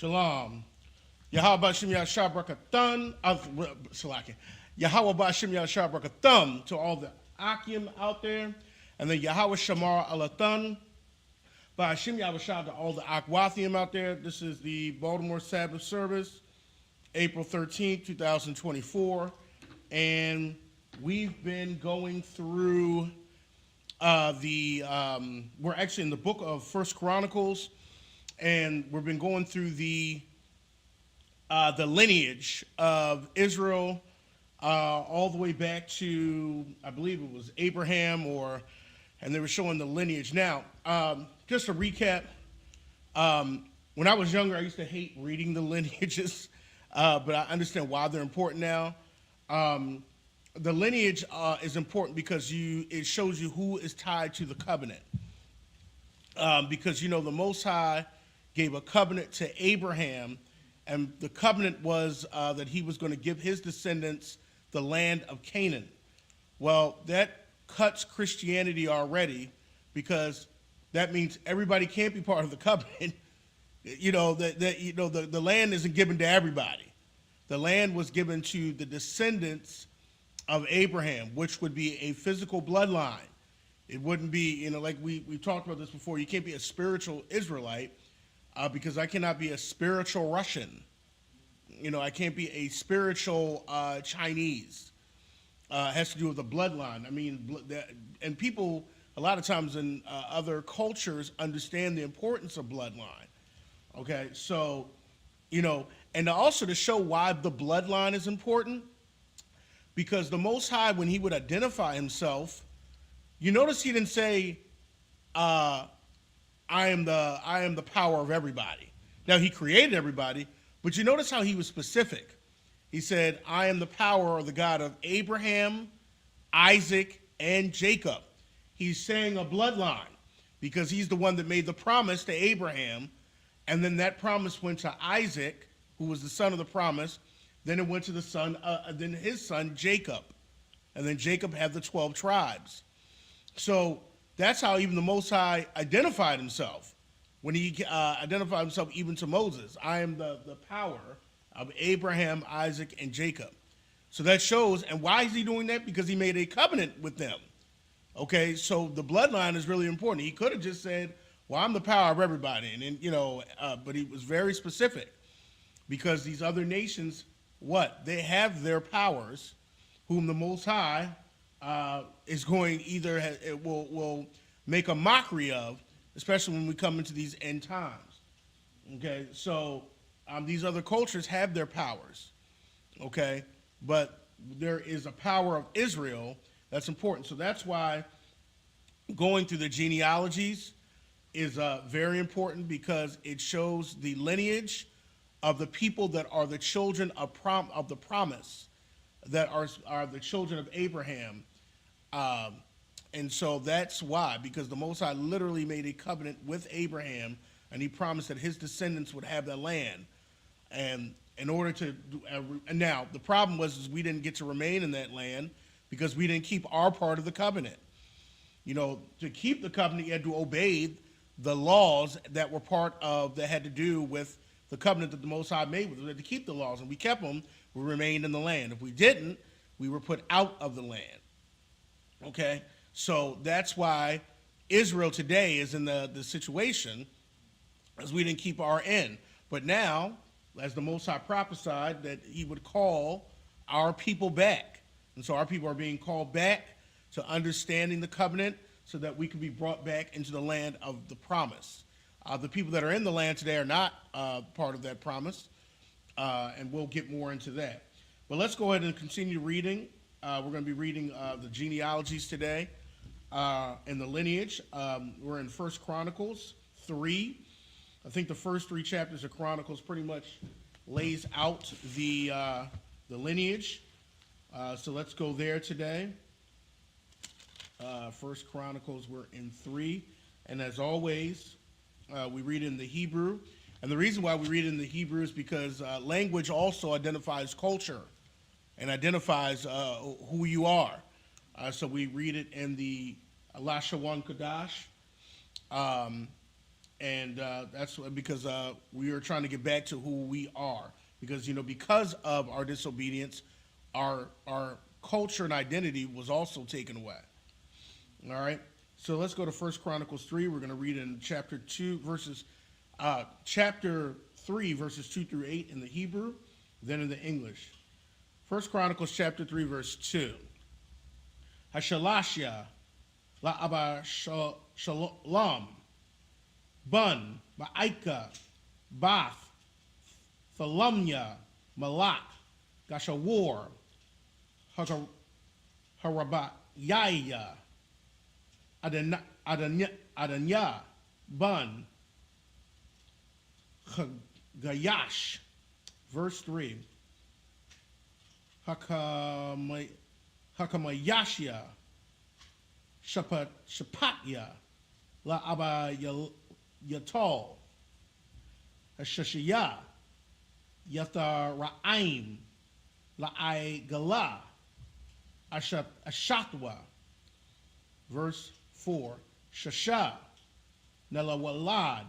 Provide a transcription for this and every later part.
Shalom. Yahweh Bashim Yashar Barakathun. Salaki. Yahweh Bashim Yashar Barakathun to all the Akim out there. And then Yahweh Shamar Alathun. Bashim Yahweh to all the Akwathium out there. This is the Baltimore Sabbath Service, April 13th, 2024. And we've been going through we're actually in the book of First Chronicles, and we've been going through the lineage of Israel all the way back to, I believe it was Abraham, and they were showing the lineage. Now, just to recap, when I was younger, I used to hate reading the lineages, but I understand why they're important now. The lineage is important because it shows you who is tied to the covenant. Because, the Most High gave a covenant to Abraham, and the covenant was that he was going to give his descendants the land of Canaan. Well, that cuts Christianity already, because that means everybody can't be part of the covenant. The land isn't given to everybody. The land was given to the descendants of Abraham, which would be a physical bloodline. It wouldn't be, like we've talked about this before, you can't be a spiritual Israelite because I cannot be a spiritual Russian. I can't be a spiritual Chinese. It has to do with the bloodline. And people, a lot of times in other cultures, understand the importance of bloodline. Okay, so, and also to show why the bloodline is important, because the Most High, when he would identify himself, you notice he didn't say, I am the power of everybody. Now, he created everybody, but you notice how he was specific. He said, I am the power or the God of Abraham, Isaac, and Jacob. He's saying a bloodline because he's the one that made the promise to Abraham, and then that promise went to Isaac, who was the son of the promise. Then it went to then his son Jacob, and then Jacob had the 12 tribes. So that's how even the Most High identified himself when he identified himself even to Moses. I am the power of Abraham, Isaac, and Jacob. So that shows, and why is he doing that? Because he made a covenant with them. Okay, so the bloodline is really important. He could have just said, well, I'm the power of everybody, and then, but he was very specific, because these other nations, they have their powers, whom the Most High is going will make a mockery of, especially when we come into these end times. Okay, so these other cultures have their powers. Okay, but there is a power of Israel that's important. So that's why going through the genealogies is very important, because it shows the lineage of the people that are the children of the promise, that are the children of Abraham. And so that's why, because the Most High literally made a covenant with Abraham, and he promised that his descendants would have that land. And in order to now, the problem was we didn't get to remain in that land because we didn't keep our part of the covenant. To keep the covenant, you had to obey the laws that were that had to do with the covenant that the Most High made with us. We had to keep the laws, and we kept them. We remained in the land. If we didn't, we were put out of the land. Okay, so that's why Israel today is in the situation, as we didn't keep our end. But now, as the Most High prophesied, that he would call our people back. And so our people are being called back to understanding the covenant, so that we can be brought back into the land of the promise. The people that are in the land today are not part of that promise, and we'll get more into that. But let's go ahead and continue reading. We're going to be reading the genealogies today and the lineage. We're in 1 Chronicles 3. I think the first 3 chapters of Chronicles pretty much lays out the lineage. So let's go there today. 1 Chronicles, we're in 3. And as always, we read in the Hebrew. And the reason why we read in the Hebrew is because language also identifies culture and identifies who you are. So we read it in the Lashawan Kodash. And that's because we are trying to get back to who we are. Because because of our disobedience, our culture and identity was also taken away. All right. So let's go to First Chronicles 3. We're going to read in chapter 3 verses 2 through 8 in the Hebrew, then in the English. First Chronicles chapter 3 verse 2. Hashalashya la aba shalom bun ma'aika bath thalumya malak gashawar harabayaya adanya bun Gayash, verse 3. Hakamayashya, Shapatya, La Aba Yatol, Hashashya, Yathara'im, La I Gala, Ashatwa, verse 4. Shasha, Nelawalad,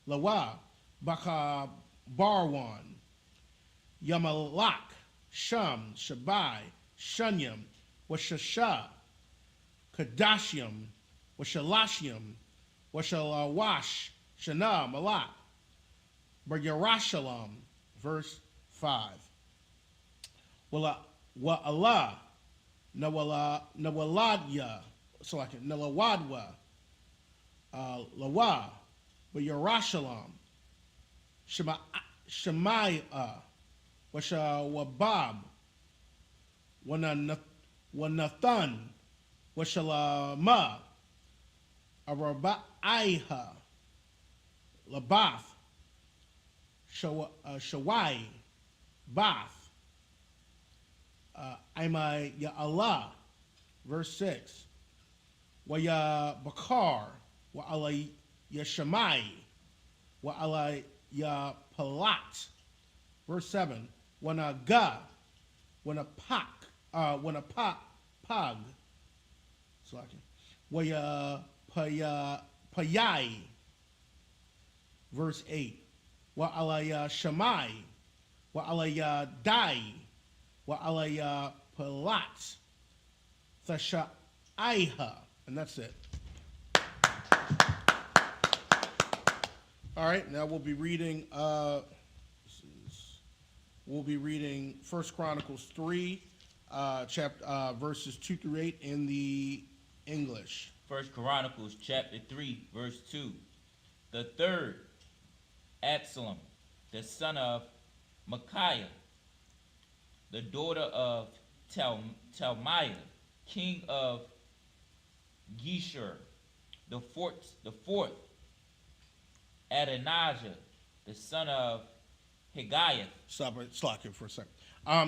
Lawa, Baka Barwan, Yamalak, Sham, Shabai, Shunyam, Washasha, Kadashium, Washalashium, Washalawash, Shana, Malak, Baryarashalam, verse 5. Wa'ala, Nawaladya, Nalawadwa, Lawa, Yerushalayim, Shemaiah, Wabab, Wanathan, Washalama, Arabaiha, Labath, Shawai, Bath, Imai Ya'Allah, verse 6. Waya Bakar, wa ala Yashamai, wa ala Yapalat. Verse 7. Wana Ga, Wana Pag, Waya Payai. Verse 8. Wa ala Shamai, wa ala Dai, wa ala Palat. Thashaiha. And that's it. All right, now we'll be reading. We'll be reading 1 Chronicles 3, verses 2 through 8 in the English. 1 Chronicles chapter 3, verse 2. The third, Absalom, the son of Micaiah, the daughter of Talmaiah, king of Geshur, the fourth, Adonijah, the son of Haggiah. Stop here for a second.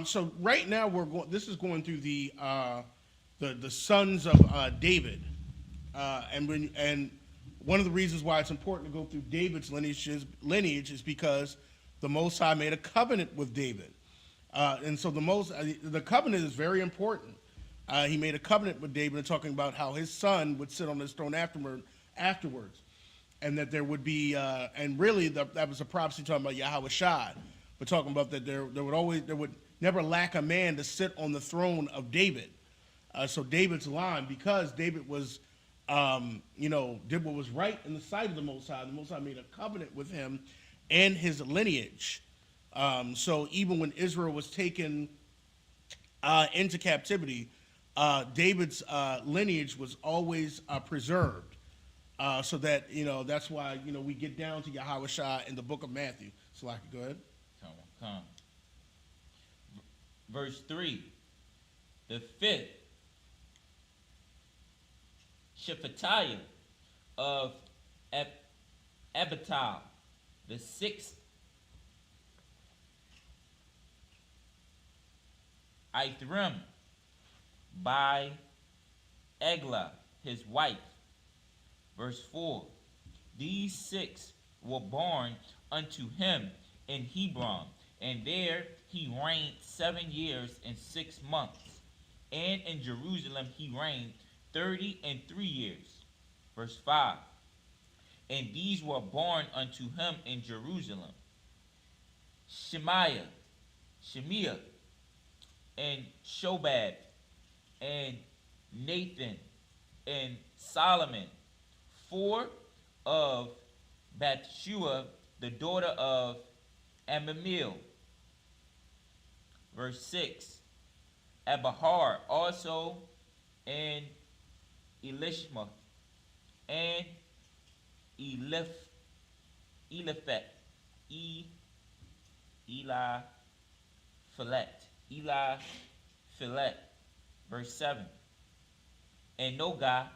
So right now this is going through the sons of David, and one of the reasons why it's important to go through David's lineage is because the Most High made a covenant with David, and so the covenant is very important. He made a covenant with David, talking about how his son would sit on his throne afterwards, and that there would be, and really that was a prophecy talking about Yahweh Shai, but talking about that there would never lack a man to sit on the throne of David. So David's line, because David was, did what was right in the sight of the Most High made a covenant with him and his lineage. So even when Israel was taken into captivity, David's lineage was always preserved, so that that's why we get down to Yahweh Shai in the book of Matthew. So, go ahead. Come. Verse 3. The fifth, Shephatiah of Abital. The sixth, Ithrim by Eglah, his wife. Verse 4. These six were born unto him in Hebron, and there he reigned 7 years and 6 months. And in Jerusalem he reigned 33 years. Verse 5. And these were born unto him in Jerusalem: Shemaiah, and Shobab, and Nathan, and Solomon, four of Bathsheba, the daughter of Amamiel. Verse 6. Abahar also, and Elishma, and Eliphet, Eli Verse 7. And Nogah,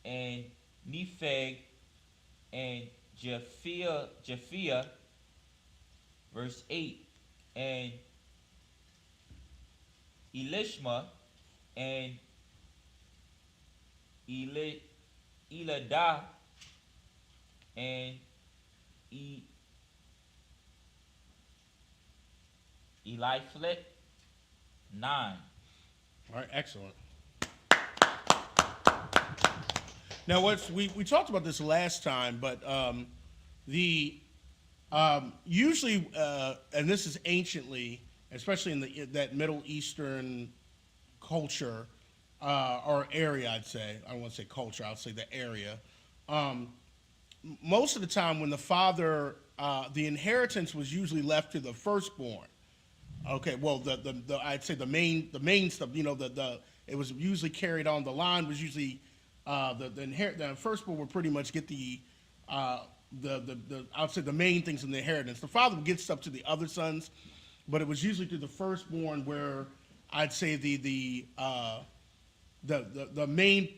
and Nepheg, and Japhia. Verse 8. And Elishma, and Eladah, and Eliphalet. 9. All right, excellent. Now, we talked about this last time, but usually, and this is anciently, especially in that Middle Eastern culture or area, I'd say. I don't want to say culture, I'll say the area. Most of the time when the father, the inheritance was usually left to the firstborn. Okay, well, I'd say the main stuff, it was usually carried on. The line was usually, the firstborn would pretty much get I'd say the main things in the inheritance. The father would get stuff to the other sons, but it was usually to the firstborn where I'd say the main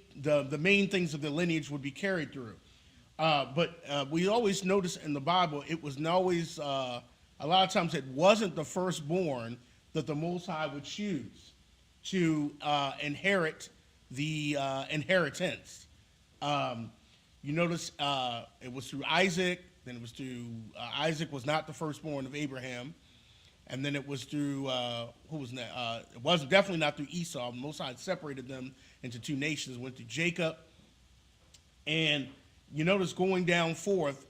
things of the lineage would be carried through. But we always notice in the Bible, it was always, a lot of times it wasn't the firstborn that the Most High would choose to inherit the inheritance. You notice it was through Isaac, then it was through, Isaac was not the firstborn of Abraham, and then it was through, who was that? It wasn't definitely not through Esau. The Most High separated them into two nations, went through Jacob, and you notice going down forth,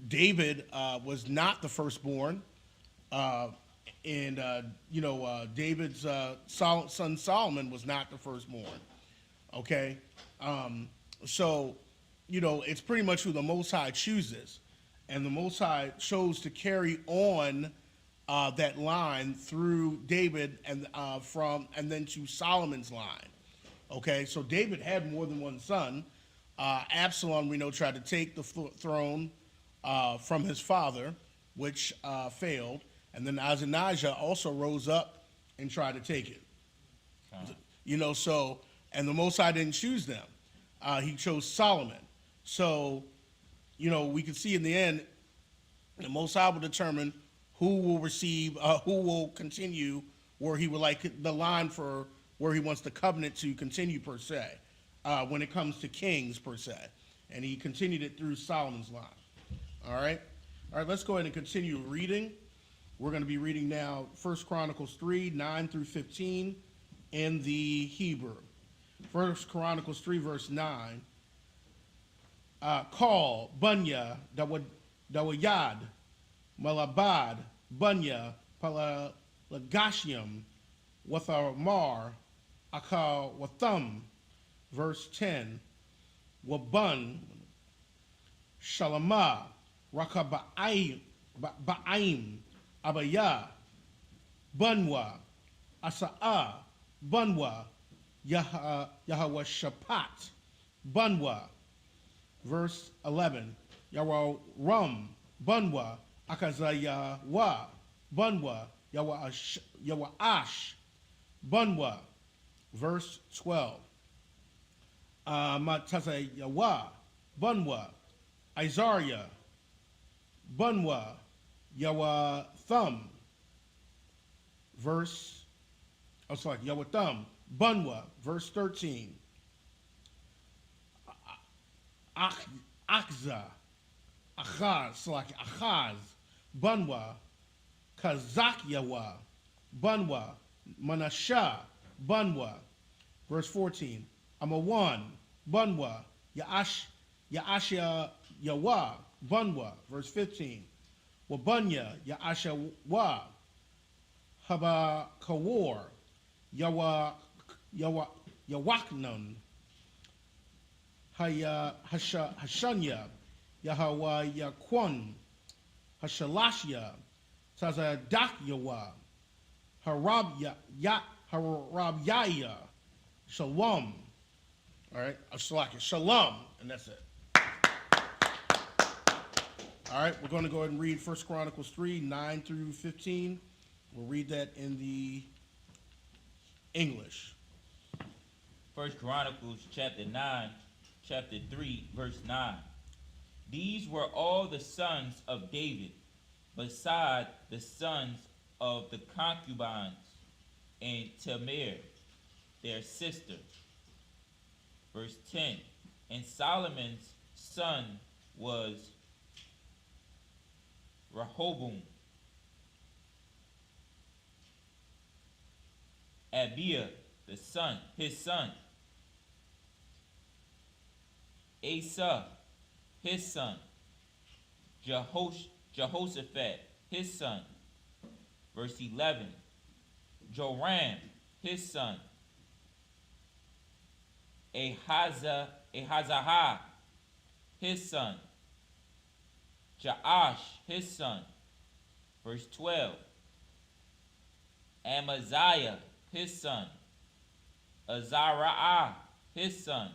David was not the firstborn, David's son Solomon was not the firstborn. Okay, so it's pretty much who the Most High chooses, and the Most High chose to carry on that line through David and then to Solomon's line. Okay, so David had more than one son. Absalom, we know, tried to take the throne from his father, which failed. And then Adonijah also rose up and tried to take it. And the Most High didn't choose them. He chose Solomon. So, we can see in the end, the Most High will determine who will receive, who will continue, where he would like the line for where he wants the covenant to continue, per se, when it comes to kings, per se. And he continued it through Solomon's line. All right, let's go ahead and continue reading. We're going to be reading now 1 Chronicles 3, 9 through 15 in the Hebrew. 1 Chronicles 3, verse 9. Call, Bunya, Dawayad, Malabad, Bunya, Palagashim, Wathamar, Akal, Watham. Verse 10. Wabun, Shalamah, Rakaba'aim, Abaya, Bunwa, Asa'a, Bunwa, Yahawashapat, Bunwa. Verse 11. Yawa Rum, Bunwa, Akazayawa, Bunwa, Yawaash, Bunwa. Verse 12. Matazayawa, Bunwa, Isaiah, Bunwa, Yawatham. Yawatham, Bunwa. Verse 13. Achza, Achaz, Bunwa, Kazakyawa, Bunwa, Manasha, Bunwa. Verse 14. Amawan, Bunwa, Yaasha Yawa, Bunwa. Verse 15. Wabunya, Yaasha Wa, Haba Kawar, Yawaknun, Hashanya, Yahawa Yakwan, Hashalashya, Tazadak Yawa, Harabyaya, Shalom. All right, Shalom, and that's it. All right, we're going to go ahead and read 1 Chronicles 3, 9 through 15. We'll read that in the English. 1 Chronicles chapter 3, verse 9. These were all the sons of David, beside the sons of the concubines and Tamar, their sister. Verse 10. And Solomon's son was Rehoboam, Abia, his son, Asa, his son, Jehoshaphat, his son. Verse 11. Joram, his son, Ahazahah, his son, Jaash, his son. Verse 12. Amaziah, his son, Azariah, his son,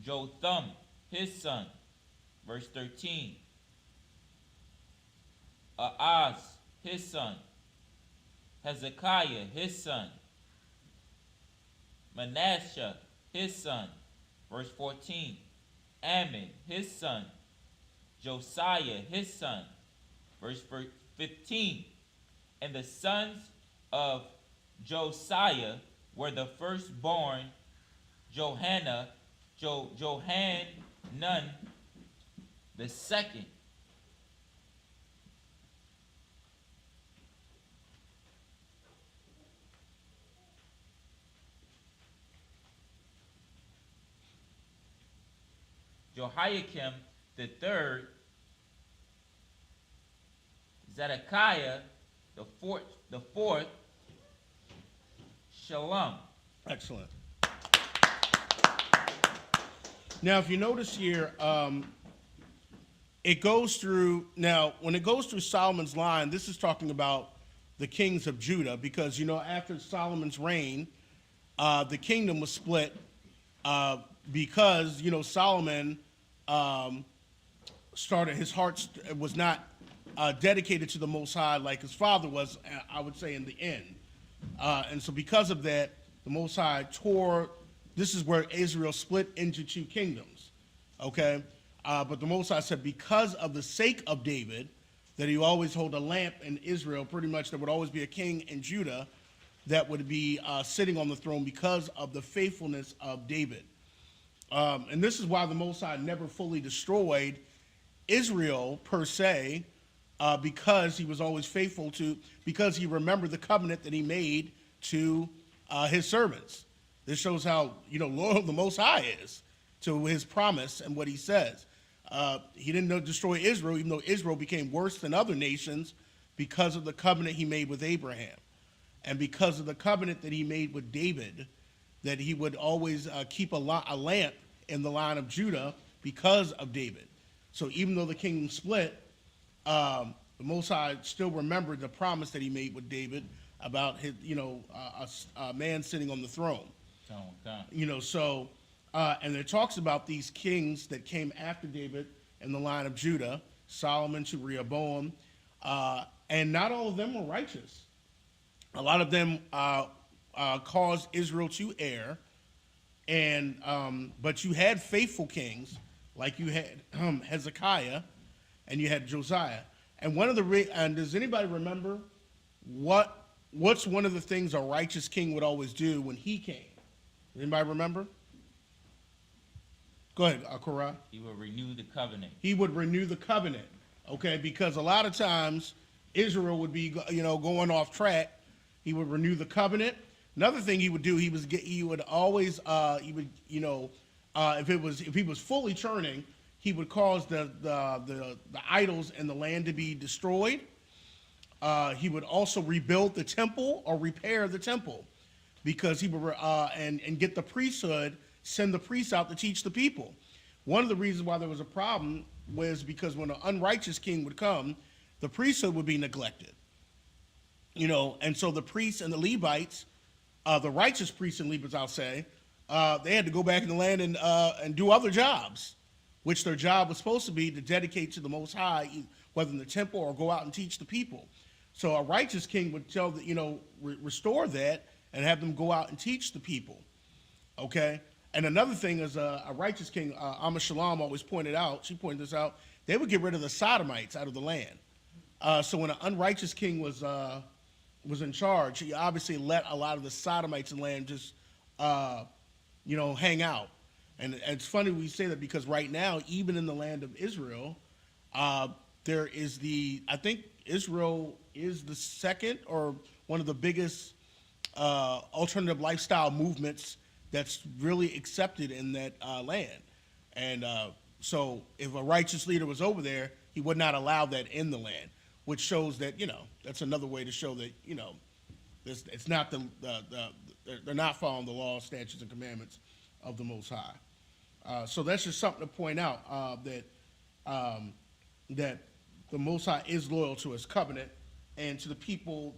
Jotham, his son. Verse 13. Ahaz, his son, Hezekiah, his son, Manasseh, his son. Verse 14. Ammon, his son, Josiah, his son. Verse 15. And the sons of Josiah were the firstborn, Johanan the second. Jehoiakim the third, Zedekiah the fourth, Shalom. Excellent. Now, if you notice here, it goes through, now, when it goes through Solomon's line, this is talking about the kings of Judah, because, after Solomon's reign, the kingdom was split because, Solomon his heart was not dedicated to the Most High like his father was, I would say, in the end. And so because of that, the Most High this is where Israel split into two kingdoms, okay? But the Most High said because of the sake of David, that he always hold a lamp in Israel, pretty much there would always be a king in Judah that would be sitting on the throne because of the faithfulness of David. And this is why the Most High never fully destroyed Israel per se, because he was always faithful because he remembered the covenant that he made to his servants. This shows how, loyal the Most High is to his promise and what he says. He didn't destroy Israel, even though Israel became worse than other nations because of the covenant he made with Abraham. And because of the covenant that he made with David, that he would always keep a lamp in the line of Judah because of David. So even though the kingdom split, the Most High still remembered the promise that he made with David about his, a man sitting on the throne. And it talks about these kings that came after David in the line of Judah, Solomon to Rehoboam, and not all of them were righteous. A lot of them caused Israel to err, but you had faithful kings, like you had Hezekiah, and you had Josiah. And does anybody remember what's one of the things a righteous king would always do when he came? Anybody remember? Go ahead, Korah. He would renew the covenant. He would renew the covenant, okay? Because a lot of times Israel would be, going off track. He would renew the covenant. Another thing he would do, he would always if he was fully churning, he would cause the idols in the land to be destroyed. He would also rebuild the temple or repair the temple, because he would and get the priesthood, send the priests out to teach the people. One of the reasons why there was a problem was because when an unrighteous king would come, the priesthood would be neglected. And so the priests and the Levites, the righteous priests and Levites, I'll say, they had to go back in the land and do other jobs, which their job was supposed to be to dedicate to the Most High, whether in the temple or go out and teach the people. So a righteous king would tell restore that and have them go out and teach the people. Okay. And another thing is a righteous king, Amma Shalom always pointed out, she pointed this out, they would get rid of the Sodomites out of the land. So when an unrighteous king was in charge, he obviously let a lot of the Sodomites in the land just, hang out. And it's funny we say that, because right now, even in the land of Israel, there is I think Israel is the second or one of the biggest alternative lifestyle movements that's really accepted in that land. And so if a righteous leader was over there, he would not allow that in the land, which shows that, that's another way to show that, it's not they're not following the laws, statutes, and commandments of the Most High. So that's just something to point out, that the Most High is loyal to his covenant and to the people.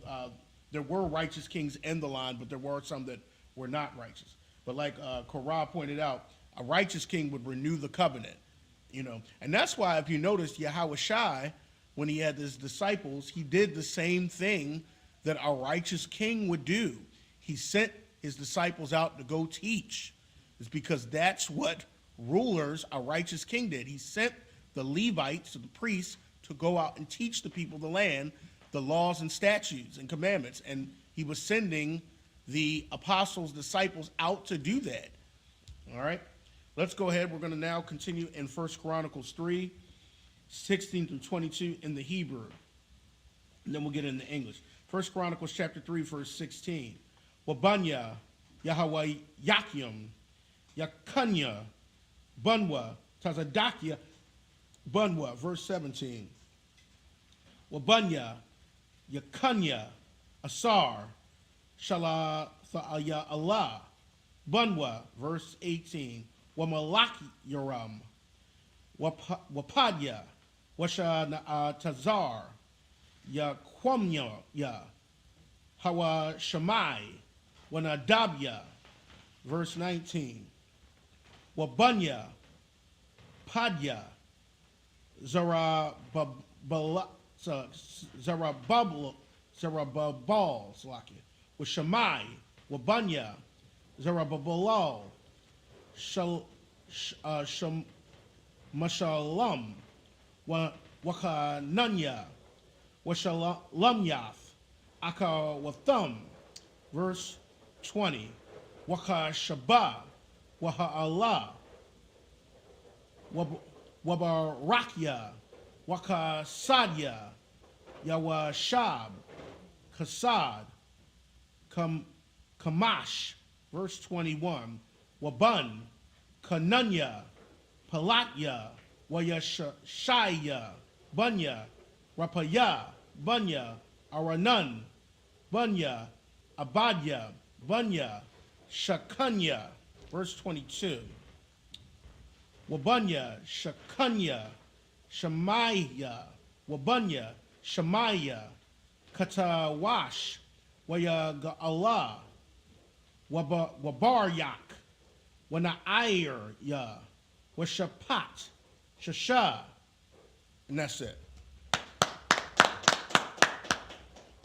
There were righteous kings in the line, but there were some that were not righteous. But like Korah pointed out, a righteous king would renew the covenant, And that's why, if you notice, Yahushua, when he had his disciples, he did the same thing that a righteous king would do. He sent his disciples out to go teach. It's because that's what rulers, a righteous king, did. He sent the Levites, the priests, to go out and teach the people of the land the laws and statutes and commandments. And he was sending the apostles, disciples out to do that. All right. Let's go ahead. We're going to now continue in 1 Chronicles 3, 16 through 22 in the Hebrew. And then we'll get into English. 1 Chronicles chapter 3, verse 16. Wabanya, Yahweh Yakim, Yakunya, Bunwa, Tazadakia, Bunwa, verse 17. Wabanya, Yakunya, Asar, Shala Tha'aya Allah, Bunwa, verse 18. Wamalaki Yoram, Wapadya, Washa Tazar, Yaquamya, Hawa Shammai, Wanadabya, verse 19. Wabunya, Padya, Zarababal, Washamai, Wabunya, Zarababalal, Mashallam, Wakananya, Washalamyath, Akawatham, verse 20. Waka Shabbat, Waha Allah, Wabarakya, Waka Sadya, Yawashab, Kasad, Kamash, verse 21. Waban, Kanunya, Palatya, Wayashaya, Bunya, Rapaya, Bunya, Aranun, Bunya, Abadya, Bunya, Shakunya, verse 22. Wabunya, Shakunya, Shemaiah, Wabunya, Shemaiah, Katawash, Wayaga'Allah, Wabaryak, Wana'ayr, Washapat, Shasha, and that's it.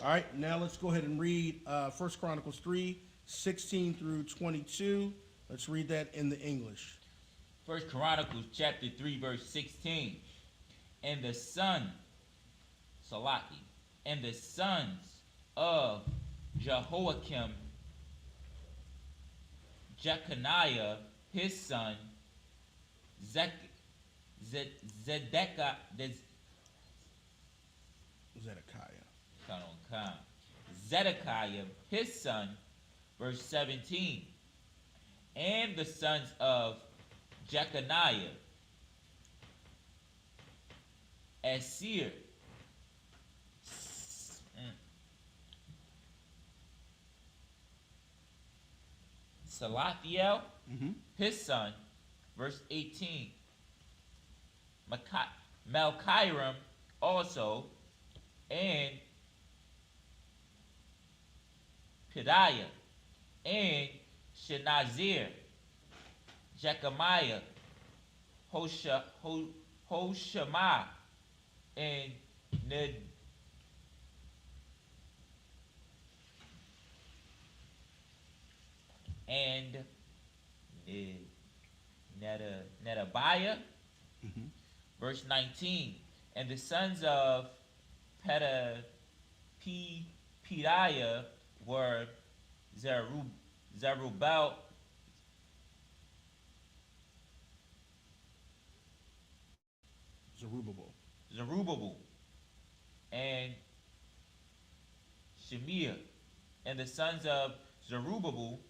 All right, now let's go ahead and read 1 Chronicles 3, 16 through 22. Let's read that in the English. 1 Chronicles chapter 3, verse 16. And the son, Salaki, and the sons of Jehoiakim, Jeconiah, his son, Zedekiah, his son, Verse 17. And the sons of Jeconiah, Asir, Salathiel, his son. Verse 18. Malchiram also, and Pedaiah, and Shenazir, Jechemiah, Hoshama, and Nedabiah. Verse 19. And the sons of Pedaiah were Zerubbabel, and Shemiah. And the sons of Zerubbabel,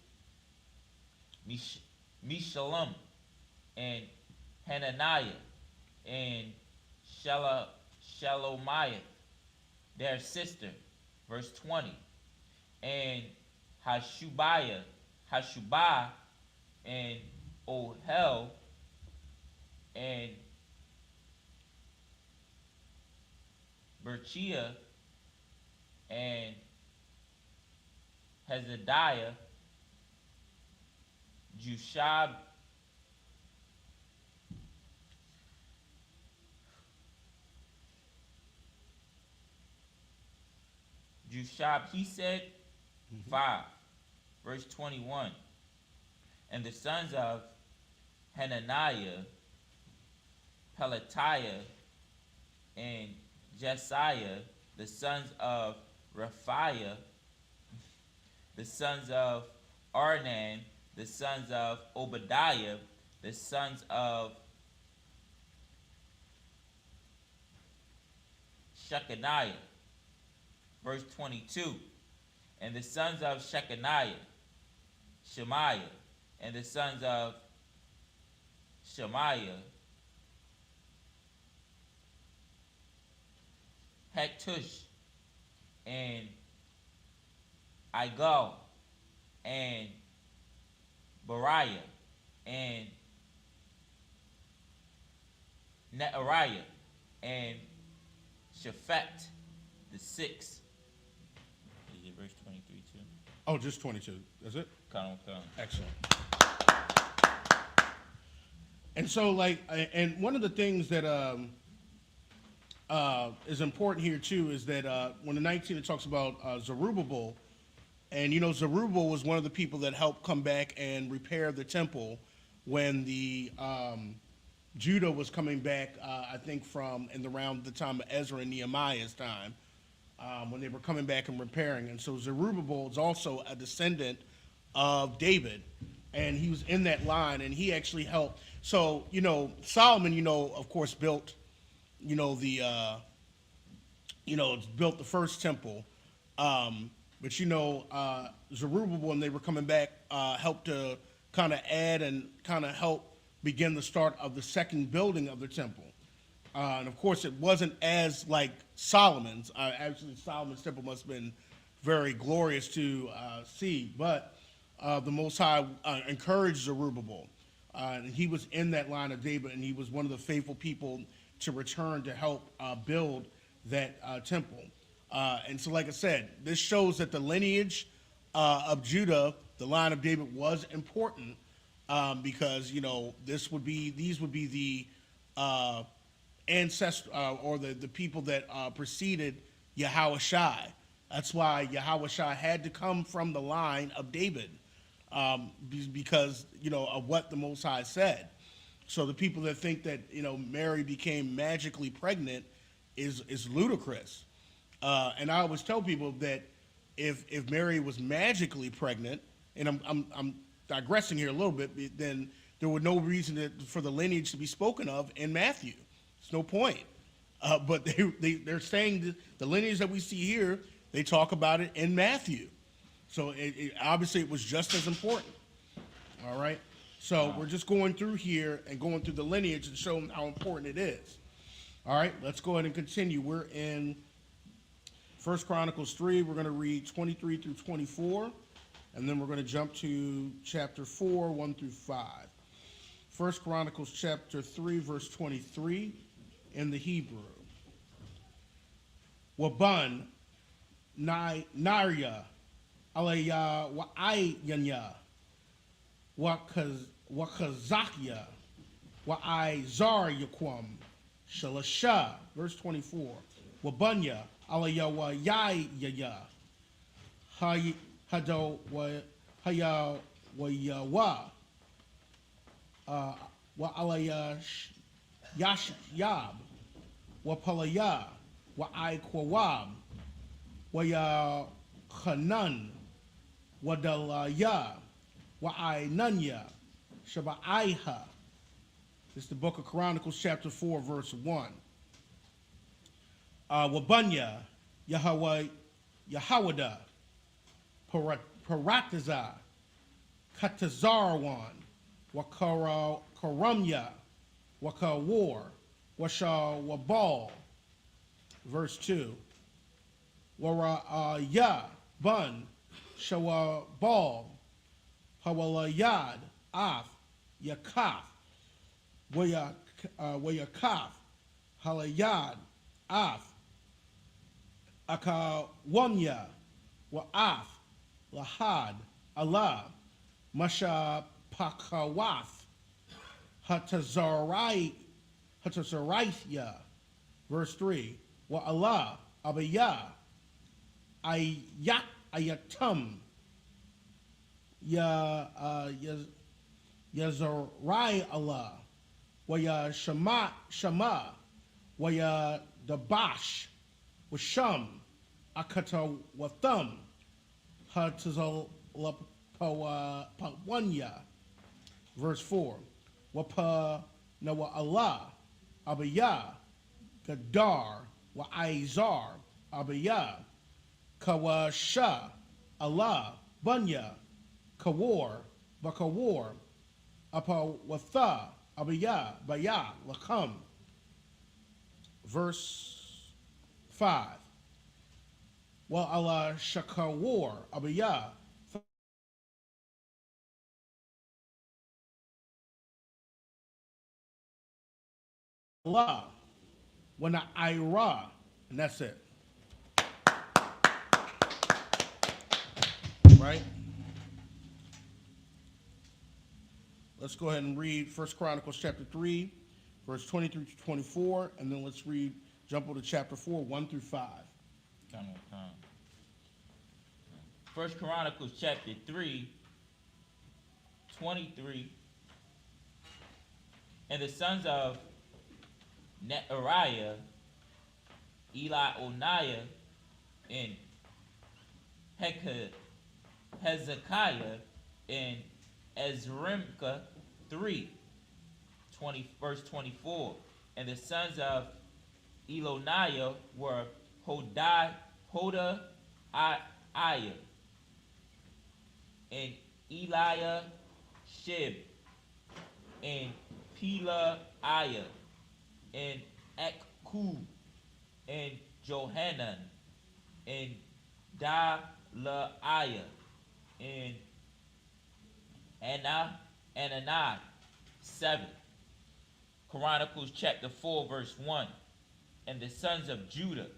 Mishalem, and Hananiah, and Shelomiah, their sister. Verse 20. And Hashubah, and Ohel, and Berchiah, and Hezekiah, Jushab, he said. 5. Verse 21. And the sons of Hananiah, Pelatiah, and Jesiah, the sons of Raphiah, the sons of Arnan, the sons of Obadiah, the sons of Shechaniah. Verse 22. And the sons of Shechaniah, Shemaiah, and the sons of Shemaiah, Hektush, and Igal, and Bariah, and Neariah, and Shaphat, the sixth. Is it verse 23 too? Oh, just 22. Is it? Come. Excellent. And so, and one of the things that is important here too is that when the 19 it talks about Zerubbabel, and Zerubbabel was one of the people that helped come back and repair the temple when the Judah was coming back, I think from in around the time of Ezra and Nehemiah's time, when they were coming back and repairing. And so Zerubbabel is also a descendant of David, and he was in that line, and he actually helped. So, Solomon, of course, built, built the first temple. But, Zerubbabel, when they were coming back, helped to kind of add and kind of help begin the start of the second building of the temple. And of course, it wasn't as like Solomon's. Actually, Solomon's temple must have been very glorious to see. But the Most High encouraged Zerubbabel. And he was in that line of David, and he was one of the faithful people to return to help build that temple. And so, like I said, this shows that the lineage of Judah, the line of David, was important because these would be the ancestor or the people that preceded Yahushua. That's why Yahushua had to come from the line of David because of what the Most High said. So the people that think that Mary became magically pregnant is ludicrous. And I always tell people that if Mary was magically pregnant, and I'm digressing here a little bit, then there were no reason for the lineage to be spoken of in Matthew. There's no point. But they're saying the lineage that we see here, they talk about it in Matthew. So obviously it was just as important. All right. So we're just going through here and going through the lineage to show them how important it is. All right. Let's go ahead and continue. We're in 1 Chronicles 3. We're going to read 23 through 24. And then we're going to jump to chapter 4, 1 through 5. 1 Chronicles chapter 3, verse 23 in the Hebrew. Waban Narya Alaya Wa'ayanya Wakazakya Wa'izar Yaquam Shalasha. Verse 24. Wabunya Alaya Wa'yaya Hado Haya Wayawa wa alaya yab wa palaya wa I kwawab wa ya khanan wa dalaya wa I nunya shaba aiha. This is the book of Chronicles chapter 4 verse 1. Wabunya Yahweh Yahawada Parataza Katazarwan Wakara Karamya Wakawar Washa Wabal. Verse 2. Wara Ya Bun Shawa Bal Hawalayad Af Yakaf Wayakaf Halayad Af Akawamya Wa'af Lahad Allah Masha Pakawath Hatazaraithya. Verse 3. Wa Allah Abaya Ayatum Yazarai Allah wa ya Shama wa ya Dabash wa Sham Akata Watham Hatazalapawanya. Verse 4. Wapa Nawa Allah Abaya Gadar wa Aizar Abaya Kawasha Allah Bunya Kawar Bakawar Apawatha Abaya Baya Lakam. Verse 5. Wa Allah Shakawar Abaya Allah when Ira, and that's it. Right? Let's go ahead and read 1 Chronicles chapter 3, verse 23 to 24, and then let's jump over to chapter 4, 1 through 5. Come on. 1 Chronicles chapter 3, 23. And the sons of Neariah, Elionaiah, and Hezekiah, and Ezrimka 3, verse 24. And the sons of Eloniah were Hodaiah, and Eliashib, and Pelaiah, and Akkub, and Johanan, and Dalaiah, and Anani. 7. Chronicles chapter 4 verse 1. And the sons of Judah,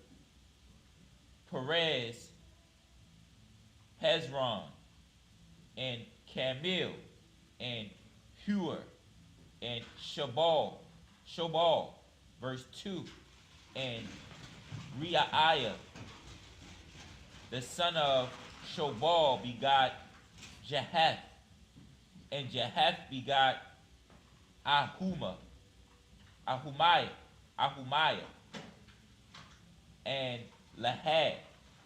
Perez, Hezron, and Camil, and Hur, and Shobal, verse 2, and Reiah, the son of Shobal, begot Jahath, and Jahath begot Ahumiah, and Lahad.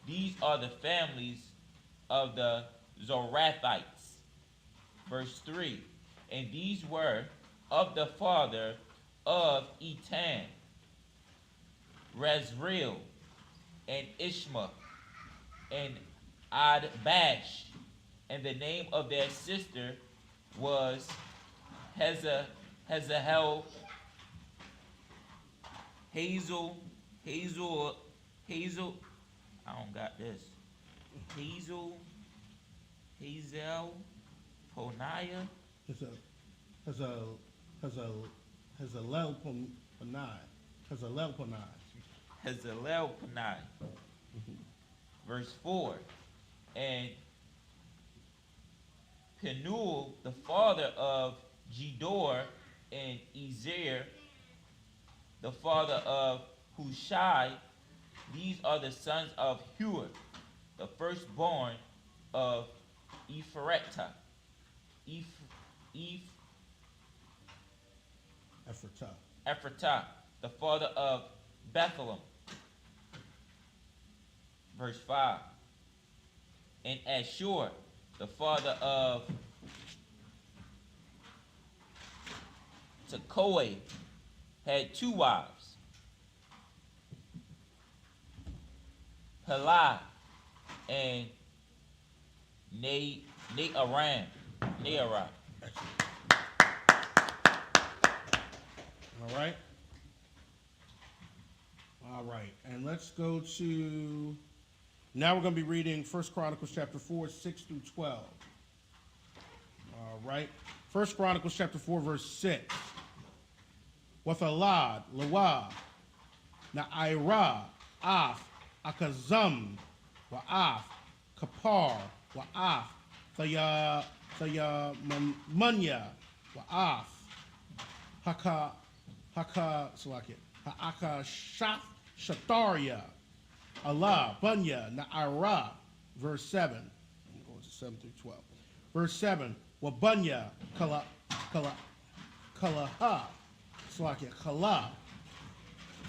These are the families of the Zorathites. Verse 3. And these were of the father of Etan, Razriel, and Ishma, and Adbash, and the name of their sister was Hazel, Hazel. I don't got this. Hazel, Poniah. Hazalel Panai. Hazelel Panai. Verse 4. And Penuel, the father of Gedor, and Ezer, the father of Hushai, these are the sons of Hur, the firstborn of Ephratah. Ephratah, the father of Bethlehem. Verse 5. And Ashur, the father of Tekoa, had 2 wives, Pelah and Nearam. All right. And let's go to, now we're going to be reading 1 Chronicles chapter 4, 6 through 12. All right. 1 Chronicles chapter 4, verse 6. Wathalad, Lawa, Na'ira, Af, Akazum, Wa'af, Kapar, Wa'af, Thaya Munya, Wa'af, Haka, Ha'aka Shataria, Allah, Bunya, Na'ara, verse 7. I'm going to 7 through 12. Verse 7, Wabunya, Kalaha, Kala,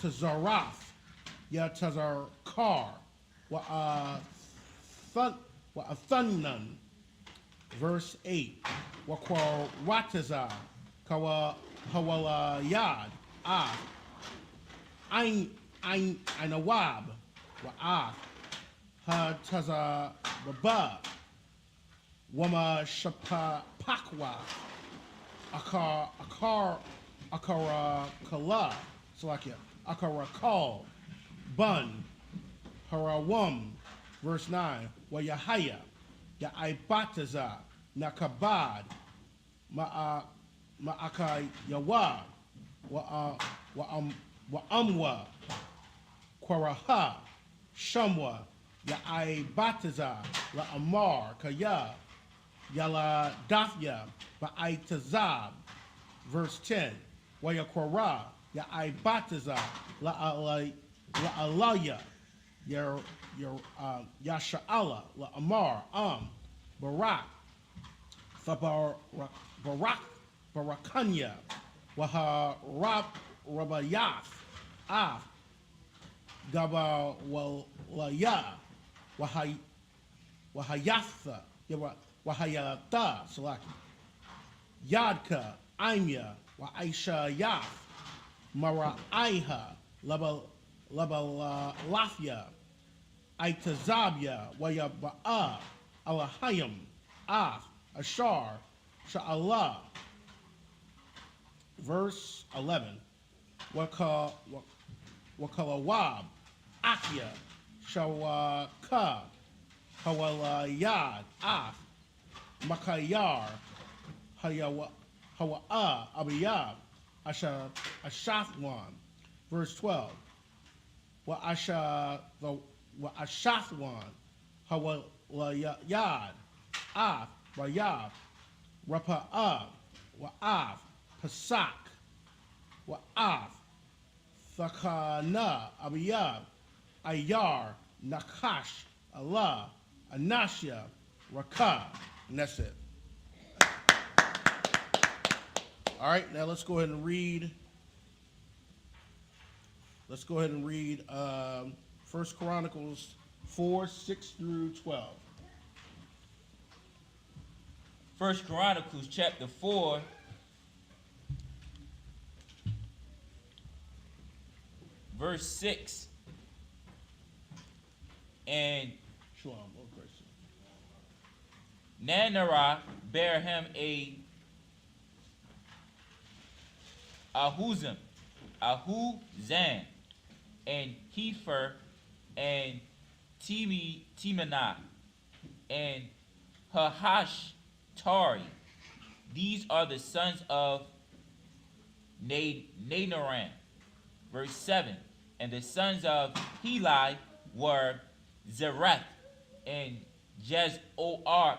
Tazaraf, Ya Tazarkar, Wa'athunan, verse 8, Waqawataza, Hawalayad, Ainawab, Wa'af, Hatazababa, Wama Shapapakwa, Akarakala, Salakia, Akarakal, Bun, Harawam, verse 9, Wayahaya, Yaibataza, Nakabad, Ma'akayawa, Wa'amwa, Kwaraha, Shamwa, Yaibataza, La'amar, Kaya, Yala Dafya, Ba'aitazab, verse 10, Wayakwara, Yaibataza, La'alaya, Yasha'ala, La'amar, Barak, Barakanya, Rabayaf, Af, Gabawalaya, Wahayatha, Wahayata, Salaki, Yadka, Aimya, Wa'aisha Yaf, Mara'aiha, Labalafya, Aitazabya, Wayaba'a, Alahayim, Af, Ashar, Sha'allah. Verse 11, Wakalawab, Akya, Shawaka, Hawalayad, Af, Makayar, Hawa'a, Abiyab, Ashafwan. Verse 12, Wa'ashathwan, Hawalayad, Af, Rayab, Rapa'ab, Wa'af, Pasak, Wa'af, Thakana, Abiyab, Ayar, Nakash, Allah, Anashya, Rakah. And that's it. All right, now let's go ahead and read. 1 Chronicles 4, 6 through 12. 1 Chronicles chapter 4, verse 6. And Shalom, Lord Christ. Nanarah bare him Ahuzam, Ahuzam, and Hefer, and Timanah, and Tari. These are the sons of Nanaran. Verse 7. And the sons of Heli were Zereth, and Jezor,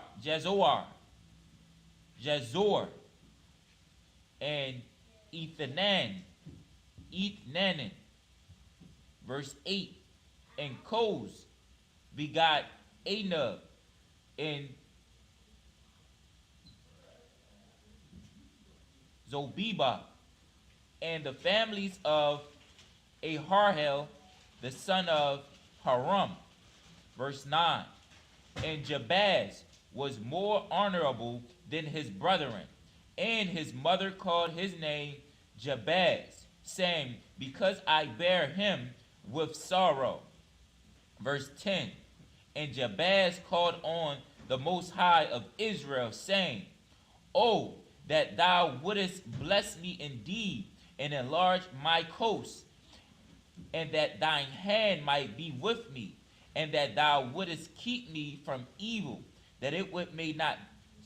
and Ethanan. Verse 8. And Koz begot Anub, and Zobeba, and the families of Aharhel, the son of Haram. Verse 9. And Jabaz was more honorable than his brethren, and his mother called his name Jabaz, saying, because I bear him with sorrow. Verse 10. And Jabaz called on the Most High of Israel, saying, Oh, that thou wouldest bless me indeed, and enlarge my coast, and that thine hand might be with me, and that thou wouldest keep me from evil, that it may not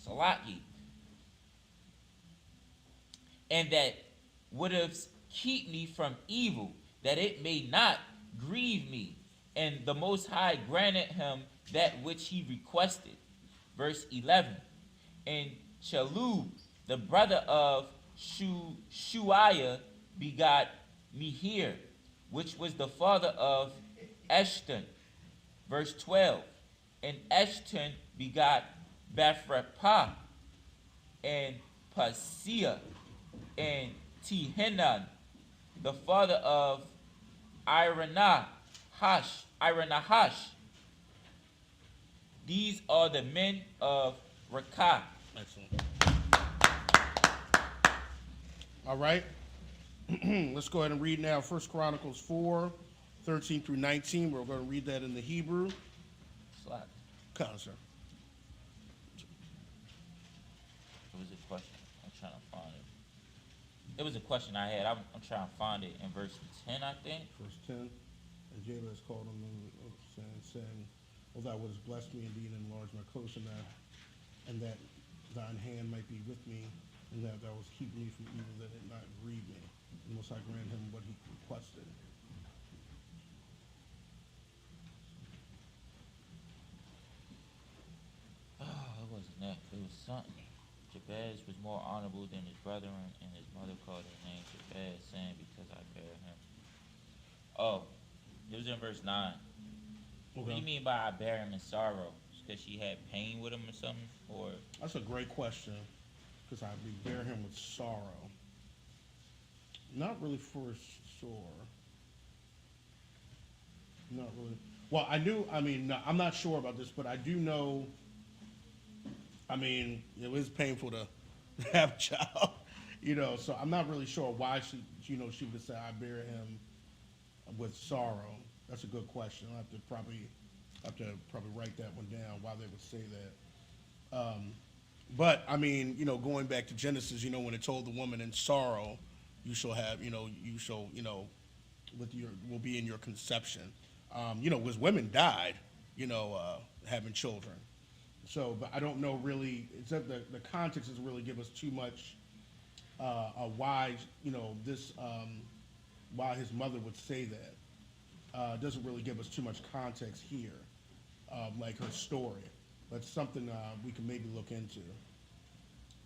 salaki, and that wouldest keep me from evil, that it may not grieve me. And the Most High granted him that which he requested. Verse 11. And Shalub, the brother of Shuaiah, begot Mehir, which was the father of Eshton. Verse 12. And Eshton begot Bethrapah, and Paseah, and Tehinan, the father of Irenahash. These are the men of Rekah. Excellent. All right. Let's go ahead and read now 1 Chronicles 4, 13 through 19. We're going to read that in the Hebrew. Slide. Come on, sir. It was a question. I'm trying to find it. It was a question I had. I'm trying to find it in verse 10, I think. Verse 10. And Jabez called him saying, O thou wouldest bless me indeed and enlarge my coast, and that thine hand might be with me, and that thou wouldst keep me from evil, that it not grieve me. And most I grant him what he requested. Oh, it wasn't that. It was something. Jabez was more honorable than his brethren, and his mother called his name Jabez, saying, because I bear him. Oh, it was in verse 9. What do you mean by I bear him in sorrow? Because she had pain with him or something? Or That's a great question, because I bear him with sorrow. Not really for sure. Not really. Well, I'm not sure about this, but I do know, it was painful to have a child, so I'm not really sure why she would have said, I bear him with sorrow. That's a good question. I'll have to probably write that one down, why they would say that. But going back to Genesis, when it told the woman in sorrow, you shall have, will be in your conception. Because women died, having children. So, but I don't know really, except the context doesn't really give us too much, why, why his mother would say that. It doesn't really give us too much context here, like her story. But it's something we can maybe look into.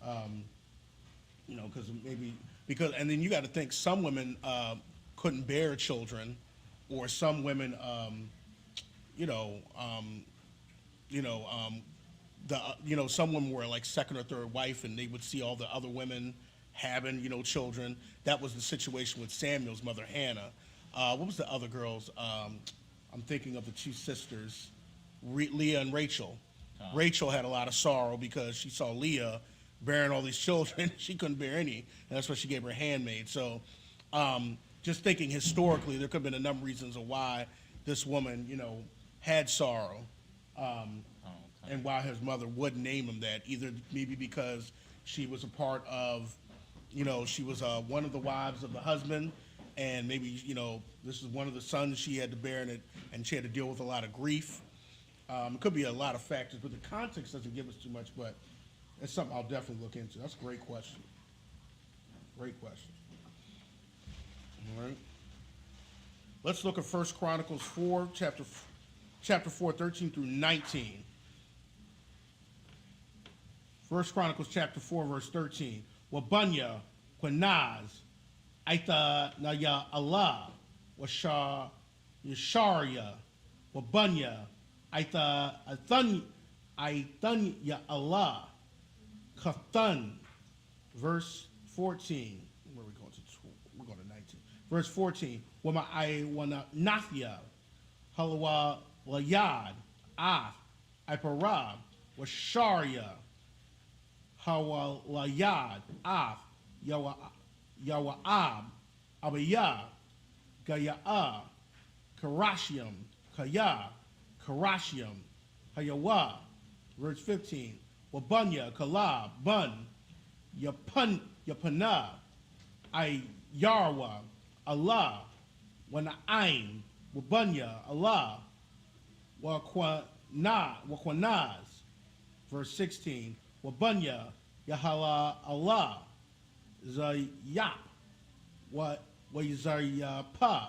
And then you got to think some women couldn't bear children, or some women, some women were like second or third wife, and they would see all the other women having, children. That was the situation with Samuel's mother, Hannah. What was the other girls? I'm thinking of the two sisters, Leah and Rachel. Rachel had a lot of sorrow because she saw Leah bearing all these children. She couldn't bear any, and that's why she gave her handmaid. So just thinking historically, there could have been a number of reasons of why this woman, had sorrow. and why his mother would name him that. Either maybe because she was a part of, she was one of the wives of the husband, and maybe this is one of the sons she had to bear, and she had to deal with a lot of grief. It could be a lot of factors, but the context doesn't give us too much. But it's something I'll definitely look into. That's a great question. Great question. All right. Let's look at 1 Chronicles 4, chapter 4, 13 through 19. 1 Chronicles chapter 4, verse 13. Wabunya, Quanaz, Aita Naya Allah, Yasharia, Wabunya, Aita Aithan Ya Allah, Kathan, verse 14. Where are we going to? We're going to 19. Verse 14. Wama I wana Nathia, Halawa Layad, Af, Iparab, Washaria, Hawa Layad, Af, Yawaab, Abaya, Gayaa, Karashiam, Kaya, Karashiam, Hayawa. Verse 15. Wabunya, Kalab, Bun, Yapana, I Yarwa, Allah, Wana'aim, Wabunya, Allah, Wakwanaz. Verse 16. Wabunya, Yahala, Allah, Zayap, Wazayapa,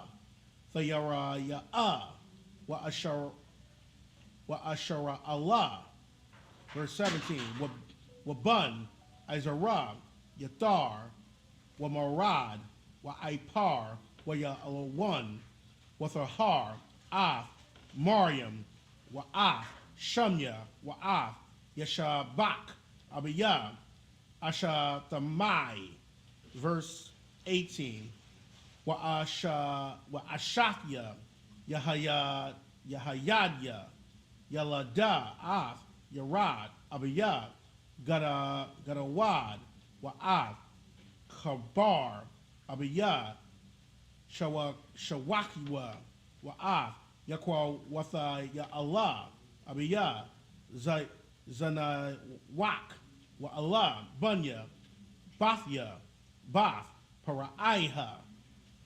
Thayara Ya'a, Wa Allah. Verse 17. Wabun, Izarab, Yathar, Wamarad, Wa'ipar, Wa'ya'alawan, Wathahar, Af, Mariam, Wa'af, Shamya, Wa'af, Yashabak, Abiyah, Ashathamai. Verse 18. Wa'ashafya, Yahayadya, Yalada, Af, Yarad, Abiyah, Gadawad, Wa'af, Kabar, Abiyah, Shawakiwa, Wa'af, Yakwa Watha Ya Allah, Abiyah, Zanawak, Wa'allah, Bunya, Bathya, Bath, Paraiha,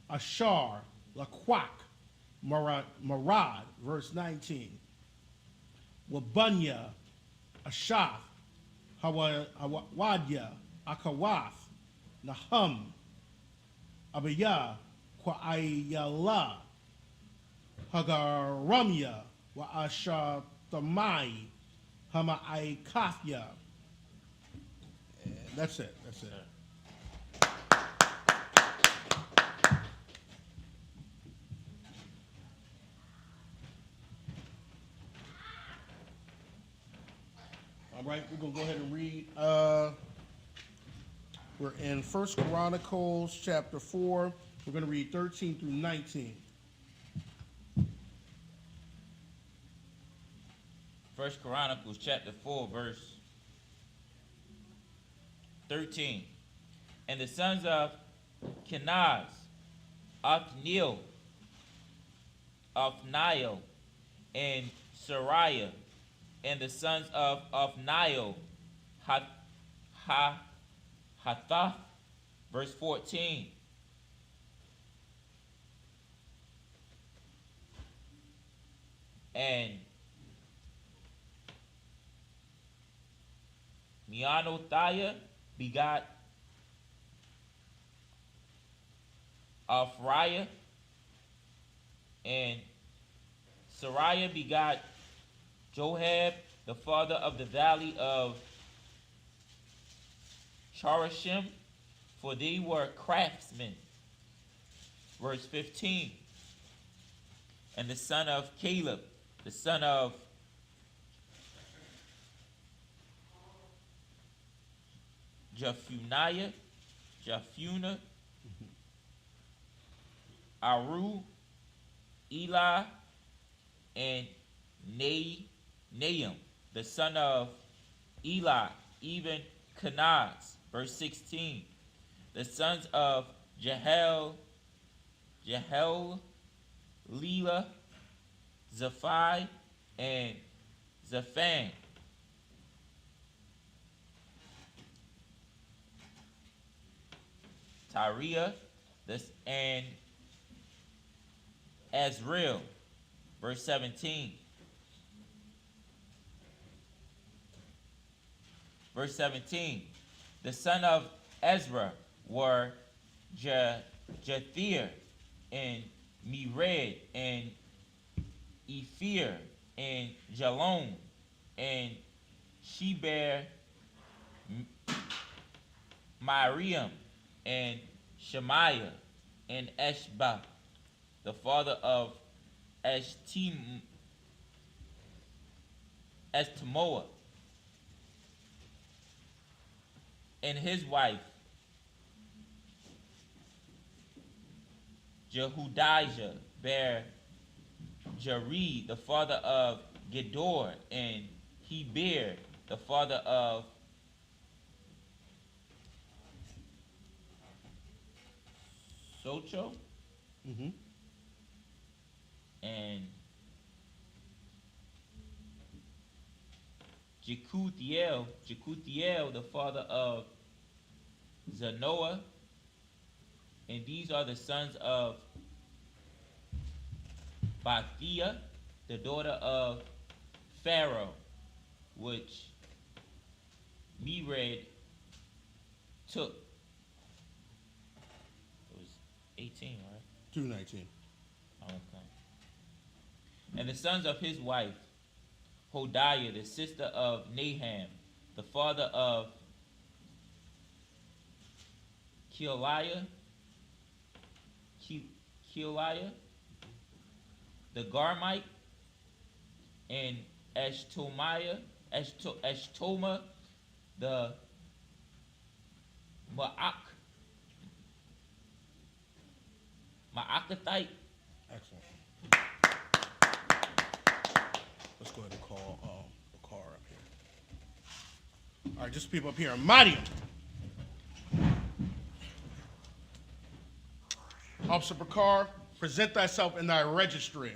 Ashar, Laquak, Marad, verse 19. Wabunya, Ashaf, Hawadya, Akawaf, Nahum, Abiyah, Kwa'ayala, Hagaramya, Wa'ashatamai, Hama'aikafya. That's it. That's it. All right, we're going to go ahead and read. We're in 1 Chronicles chapter 4. We're going to read 13 through 19. 1 Chronicles chapter 4, verse 13. And the sons of Kenaz, Othniel, and Sariah, and the sons of Othniel, Hathath, verse 14. And Meonothaiah begot Aphriah, and Sariah begot Johab, the father of the valley of Charashim, for they were craftsmen. Verse 15. And the son of Caleb, the son of Japhunah, Aru, Eli, and Nahum, the son of Eli, even Kenaz. Verse 16. The sons of Jehiel, Leela, Zaphi, and Zaphan, Tariah, and Azrael. Verse 17. Verse 17. The son of Ezra were Jathir, and Mered, and Ephir, and Jalon, and Sheber, Miriam, and Shemaiah, and Eshba, the father of Eshtemoa, and his wife Jehudijah bare Jared, the father of Gedor, and Heber, the father of Socho, Mm-hmm. and Jekuthiel, the father of Zanoah, and these are the sons of Bathia, the daughter of Pharaoh, which Mered took. It was 18, right? 2:19. Okay. And the sons of his wife, Hodiah, the sister of Naham, the father of Kealiah, the Garmite, and Eshtoma, the Maakathite. Excellent. Let's go ahead and call the car up here. All right, just people up here. Madian. Officer Bakar, present thyself in thy registry.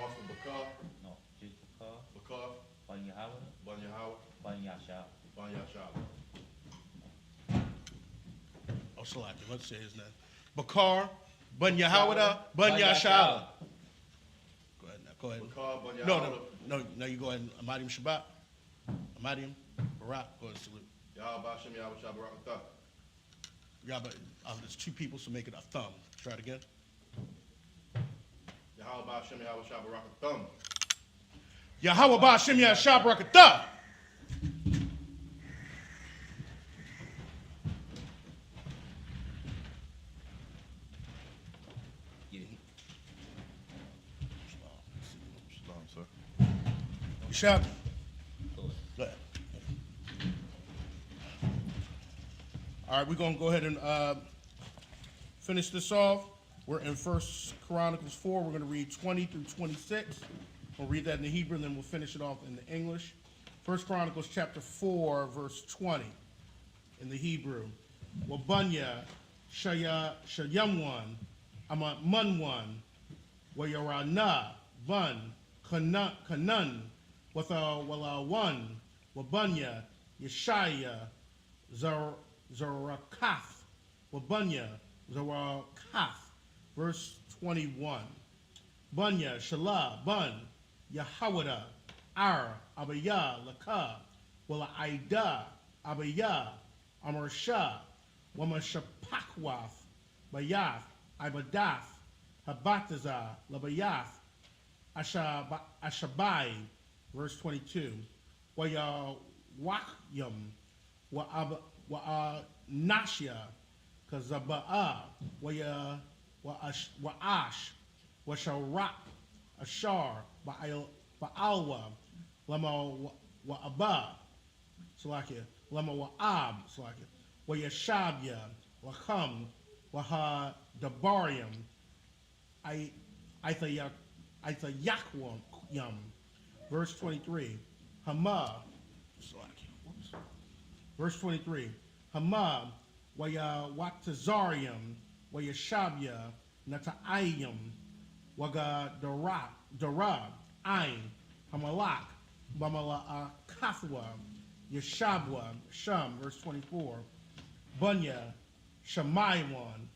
Officer Bakar, No, just Bakar, Bakar, Ban Yahweh, Ban Yahweh, Ban Yashab. Ban Yashab. Oh, Salaki, let's say his name. Bakar, Bun Yahawada, Bun Yashab. Go ahead now, go ahead. Bakar, Ban No, Yahweh, no, you go ahead. Amadim Shabbat. Amadim Barak, go ahead and salute. Yahweh Shem Yahweh Shabbat. Yeah, but there's two people, so make it a thumb. Try it again. Yahweh Shem Yahweh Shabbat Thumb. Yahweh Ba Shem Yashab Rakatah. Yeah. Shalom, sir. Yashab. Go ahead. Go ahead. All right, we're going to go ahead and finish this off. We're in 1 Chronicles 4. We're going to read 20 through 26. We'll read that in the Hebrew, and then we'll finish it off in the English. 1 Chronicles chapter 4, verse 20 in the Hebrew. Wabunya shayamwan amanwan wayarana bun kanun walawan wabunya yeshaya zarakath wabunya zarakath. Verse 21. Bunya shala bun yahawada ar abaya laka wala aida abaya amarsha wamashapakwath bayath ibadath habataza labayath ashabai. Verse 22. Waya wakyam wa nashya kazabaa waya wa'ash washarak ashar ba'alwa lama wa'aba salakia lama wa'ab salakia wa'yashabya wa'cham waha dabarium aithayakwam yum. Verse 23. Hama salakia. Verse 23. Hama waya Watazarium, waya Shabya, Nataayim, waga Darab, Ain, Hamalak, Bamala Kathwa, Yeshabwa, Sham, verse 24, Bunya, Shemaiwan,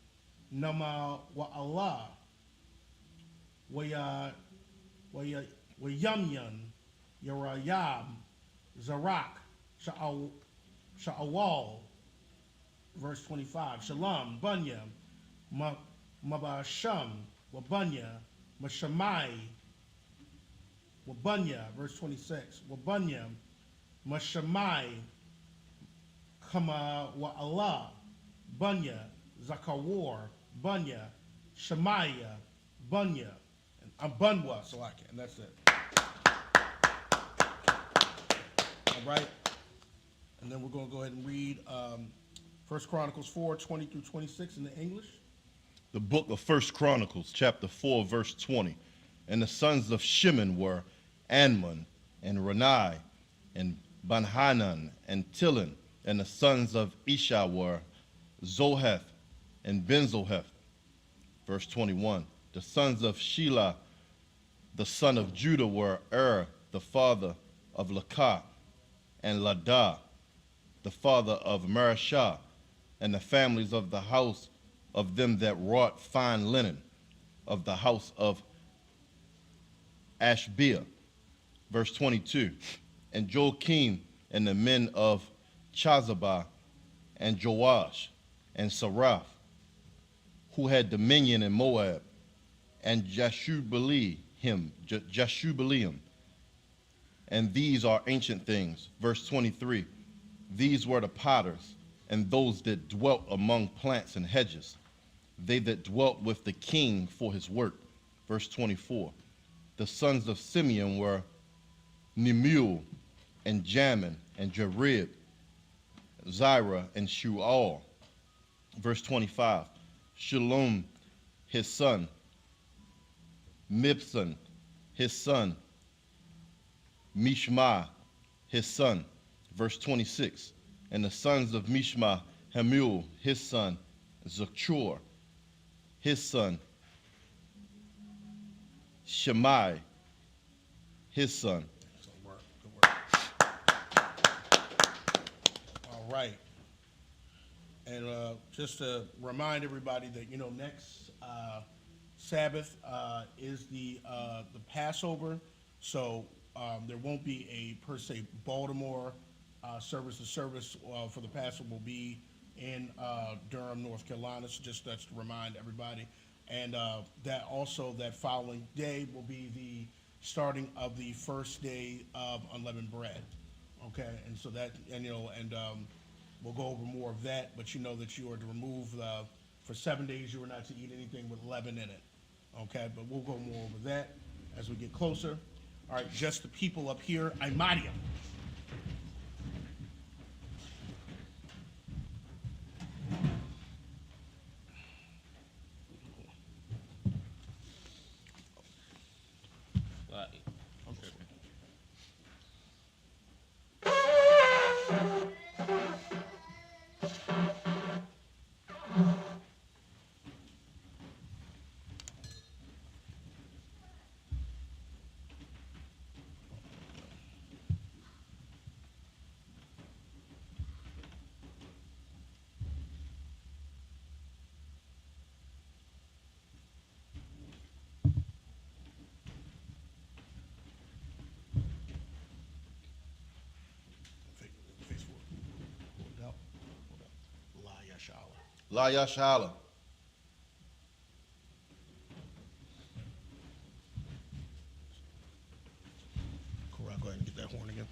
Nama wa Allah, Waya Wayamyan, Yarayam, Zarak, Sha'awal, verse 25, Shalom, Bunya, Mabasham, Wabunya, Mashamai, Wabunya, verse 26, Wabunya, Mashamai, Kama wa Allah, Bunya, Zakawar, Bunya, Shemaiah, Bunya, and Bunwa, so I can, and that's it. All right, and then we're going to go ahead and read 1 Chronicles 4, 20 through 26 in the English. The book of 1 Chronicles, chapter 4, verse 20. And the sons of Shimon were Anman and Ranai and Banhanan and Tilon. And the sons of Isha were Zoheth and Benzoheth. Verse 21. The sons of Shelah, the son of Judah, were the father of Lakah, and Ladah, the father of Marashah, and the families of the house of them that wrought fine linen, of the house of Ashbea. Verse 22. And Joachim and the men of Chazabah and Joash and Saraph, who had dominion in Moab, and Jashubileam. And these are ancient things. Verse 23. These were the potters, and those that dwelt among plants and hedges, they that dwelt with the king for his work. Verse 24. The sons of Simeon were Nemuel and Jamin and Jarib, Zirah and Shual. Verse 25. Shalom, his son, Mibsan, his son, Mishma, his son. Verse 26. And the sons of Mishma, Hamuel, his son, Zachur, his son, Shemai, his son. Good work. Good work. All right. And just to remind everybody that, next Sabbath is the Passover. So there won't be a, per se, Baltimore service. The service for the Passover will be in Durham, North Carolina. So just that's to remind everybody. And that following day will be the starting of the first day of unleavened bread. Okay, and so that, we'll go over more of that, but you know that you are to remove, for 7 days you are not to eat anything with leaven in it. Okay, but we'll go more over that as we get closer. All right, just the people up here, Imadium. Face forward. Hold up. La Yashala. La Yashala. Corral, go ahead and get that horn again.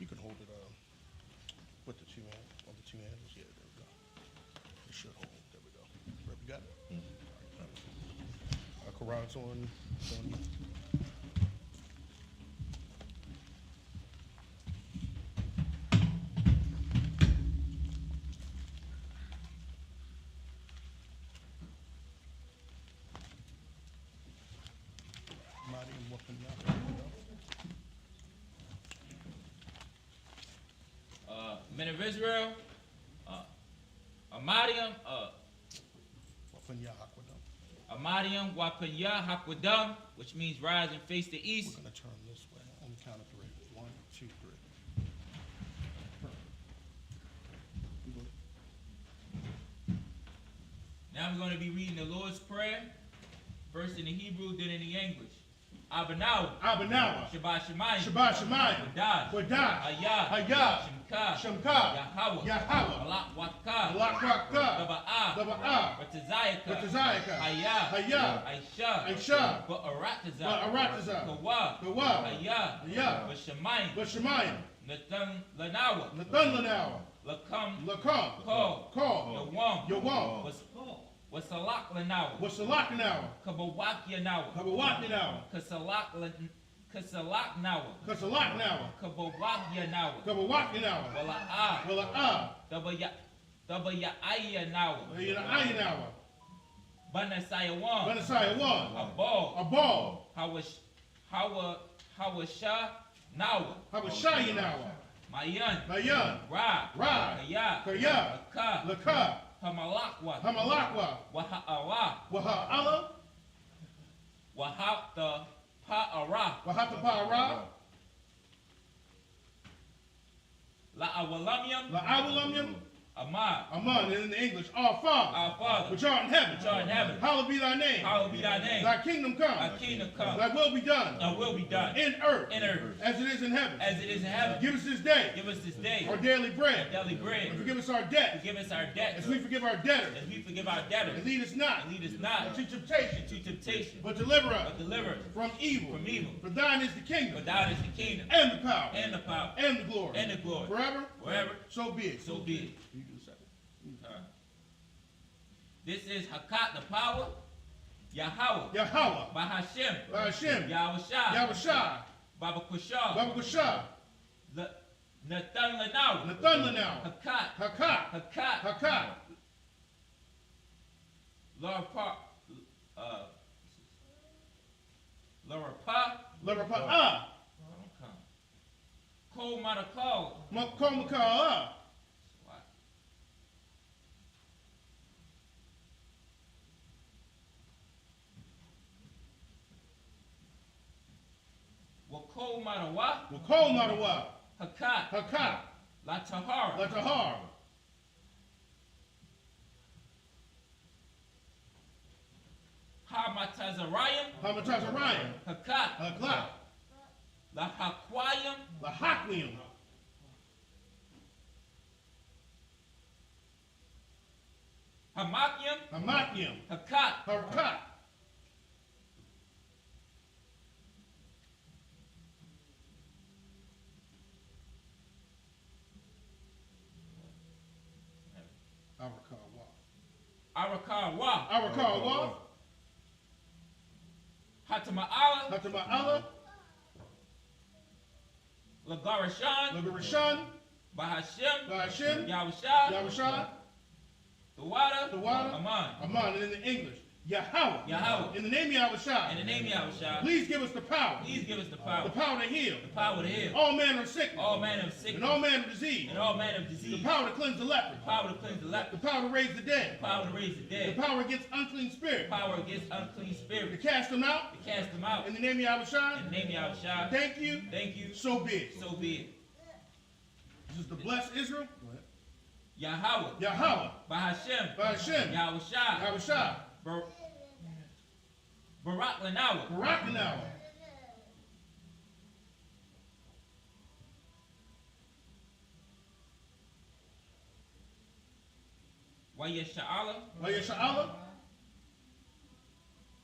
You can hold it with the two hands, on the two hands. Yeah, there we go. It should hold. There we go. Rep, you got it? Corral, it's on you. Men of Israel, Amadium, Amadium Wapanya Hakwadam, which means rise and face the east. We're going to turn this way on the count of 3. 1, 2, 3. Now we're going to be reading the Lord's Prayer, first in the Hebrew, then in the English. Abanawa. Abanawa. Shabbat Shemayim. Shabbat Shemayim. Wadash. Wadash. Hayah. Hayah. Shemka. Shemka. Yahweh. Yahweh. Malak Wakka. Malak Wakka. Daba'ah. Daba'ah. Ratazayaka. Ratazayaka. Hayah. Hayah. Aisha. Aisha. Ba'aratazah. Ba'aratazah. Kawa. Kawa. Hayah. Hayah. Bashamayim. Bashamayim. Nathan Lanawa. Nathan Lanawa. Lakam. Lakam. Call. Yawam. Yawam. Wasalak Lanawa. Wasalak Lanawa. Kabawak Yanawa. Kabawak Lanawa. Kasalak Nawa. Kasalak Nawa. Kabawak Yanawa. Kabawak Lanawa. Wala'ah. Wala'ah. Dabaya'aya Nawa. Ya'aya Nawa. Banasayawam. Banasayawam. Abal. Abal. Hawasha Nawa. Hawashaya Nawa. Mayan. Mayan. Ra. Kaya. Kaya. Laka. Hamalakwa. Hamalakwa. Waha'ala. Waha'ala. Wahata Pa'ara. Wahata Pa'ara. La'awalamyam. La'awalamyam. Amad. Amad, and in the English, our Father. Our Father. Which art in heaven. Which art in heaven. Hallowed be thy name. Hallowed be thy name. Thy kingdom come. Thy kingdom come. Thy will be done. Thy will be done. In earth. In earth. As it is in heaven. As it is in heaven. Give us this day. Give us this day. Our daily bread. Our daily bread. And forgive us our debt. Forgive us our debts. As we forgive our debtors. As we forgive our debtors. And lead us not. And lead us not. Into temptation. Into temptation. But deliver us. But deliver us. From evil. From evil. For thine is the kingdom. For thine is the kingdom. And the power. And the power. And the glory. And the glory. Forever. Forever. So be it. So be it. You do the second. This is Hakat, the power. Yahweh. Yahweh. By Hashem. By Hashem. Yahushua. Yahushua. Baba Kushah. Baba Kushah. Nathan Lanawa. Nathan Lanawa. Hakat. Hakat. Hakat. Hakat. Laura Pa. Laura Pa. Laura Pa. Kol Marakal. Kol Makal. Wakol Marawa. Wakol Marawa. Hakat. Hakat. La Tahar. La Tahar. Hamatazarayim. Hamatazarayim. Hakat. Hakat. La Hakwayim. La Haklium. Hamakyim. Hamakyim. Hakat. Hakat. Arakawa. Arakawa. Hatama'ala. Hatama'ala. Lagarashan. Lagarashan. Bahashem. Bahashem. Yahushua. Yahushua. Tawada. Tawada. Aman. Aman. And in the English, Yahweh. Yahweh. In the name of Yahushua. In the name of Yahushua. Please give us the power. Please give us the power. The power to heal. The power to heal. All manner of sickness. All manner of sickness. And all manner of disease. And all manner of disease. The power to cleanse the leper. The power to cleanse the leper. The power to raise the dead. The power to raise the dead. The power against unclean spirits. The power against unclean spirits. To cast them out. To cast them out. In the name of Yahushua. In the name of Yahushua. Thank you. Thank you. So be it. So be it. This is to bless Israel. Yahweh. Yahweh. By Hashem. By Hashem. Yahushua. Yahushua. Barak Lanawa. Barak Lanawa. Wayesha'ala. Wayesha'ala.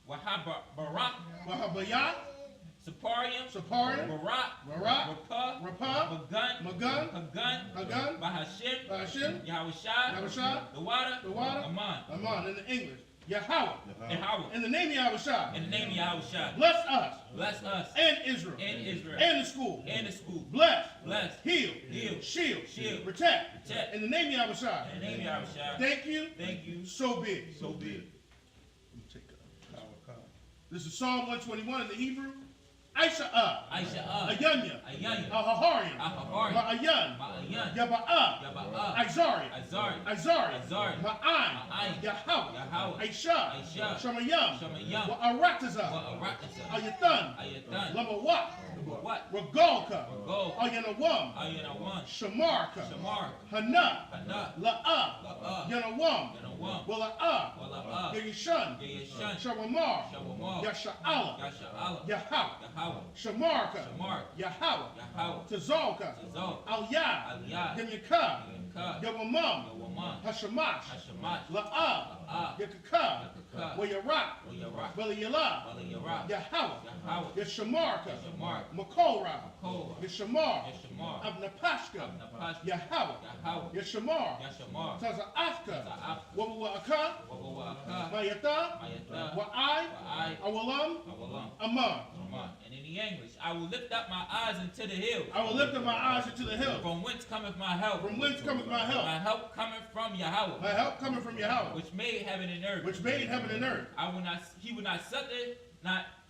Wahabarak. Wahabayah. Saparium. Saparium. Barak. Barak. Rapah. Rapah. Magun. Magun. Hagun. Hagun. By Hashem. By Hashem. Yahushua. Yahushua. The water. Aman. Aman. In the English. Yahweh. Yahweh. In the name of Yahushua. In the name of Yahushua. Bless us. Bless us. And Israel. And Israel. And the school. And the school. Bless. Bless. Heal. Heal. Shield. Shield. Protect. Protect. In the name of Yahushua. In the name of Yahushua. Thank you. Thank you. So be it. So be it. Let me take a power card. This is Psalm 121 in the Hebrew. Aisha Aisha Ayanya Ayanya Ahaharian Ahaharian Ma'ayan Ma'ayan Yaba'a Yaba'a Izari Azari Izari Azari Ma'ai Ma'ai Yahweh Yahweh Aisha Aisha Shamayam Shamayam Wa'arataza Wa'aratasa Ayathan Ayatan Lamawat What Regalka Regol Ayanawam Ayanawan Shamarka Shamar Hana Hana La'a La'a Yanawam Yanawam Wala'a Wala'a Yishan Yeshan Shawamar Shawamar Yasha'ala Yasha'ala Yahweh Yahweh Shamarka Shamar Yahweh Yahweh Tazalka Tazal Al-Yah Al-Yah Yamyaka Yamyaka Yawamam Yawaman Hashamash Hashamash La'a La'a Yakaka Yakaka Wayarak Wayarak Walayala Walayara Yahweh Yahweh Yashamarka Yashamar Makora Korah Yashamar Yashamar Abnapashka Abnapashka Yahweh Yahweh Yashamar Yashamar Taza'afka Taza'afka Wawaka Wawaka Mayata Mayata Wa'ai Wa'ai Awalam Awalam Amar. Aman. And in the English, I will lift up my eyes into the hills. I will lift up my eyes into the hill. From whence cometh my help? From whence cometh my help? My help cometh from Yahweh. My help coming from Yahweh, Which made heaven and earth. which made heaven and earth.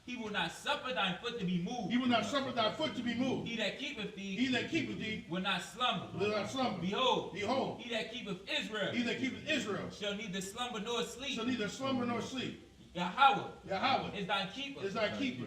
He will not suffer thine foot to be moved. He will not suffer thy foot to be moved. He that keepeth thee He that keepeth thee will not slumber. will not slumber. Behold, Behold, he that keepeth Israel he that keepeth Israel shall neither slumber nor sleep. shall neither slumber nor sleep. Yahweh Yahweh is thy keeper. is thy keeper.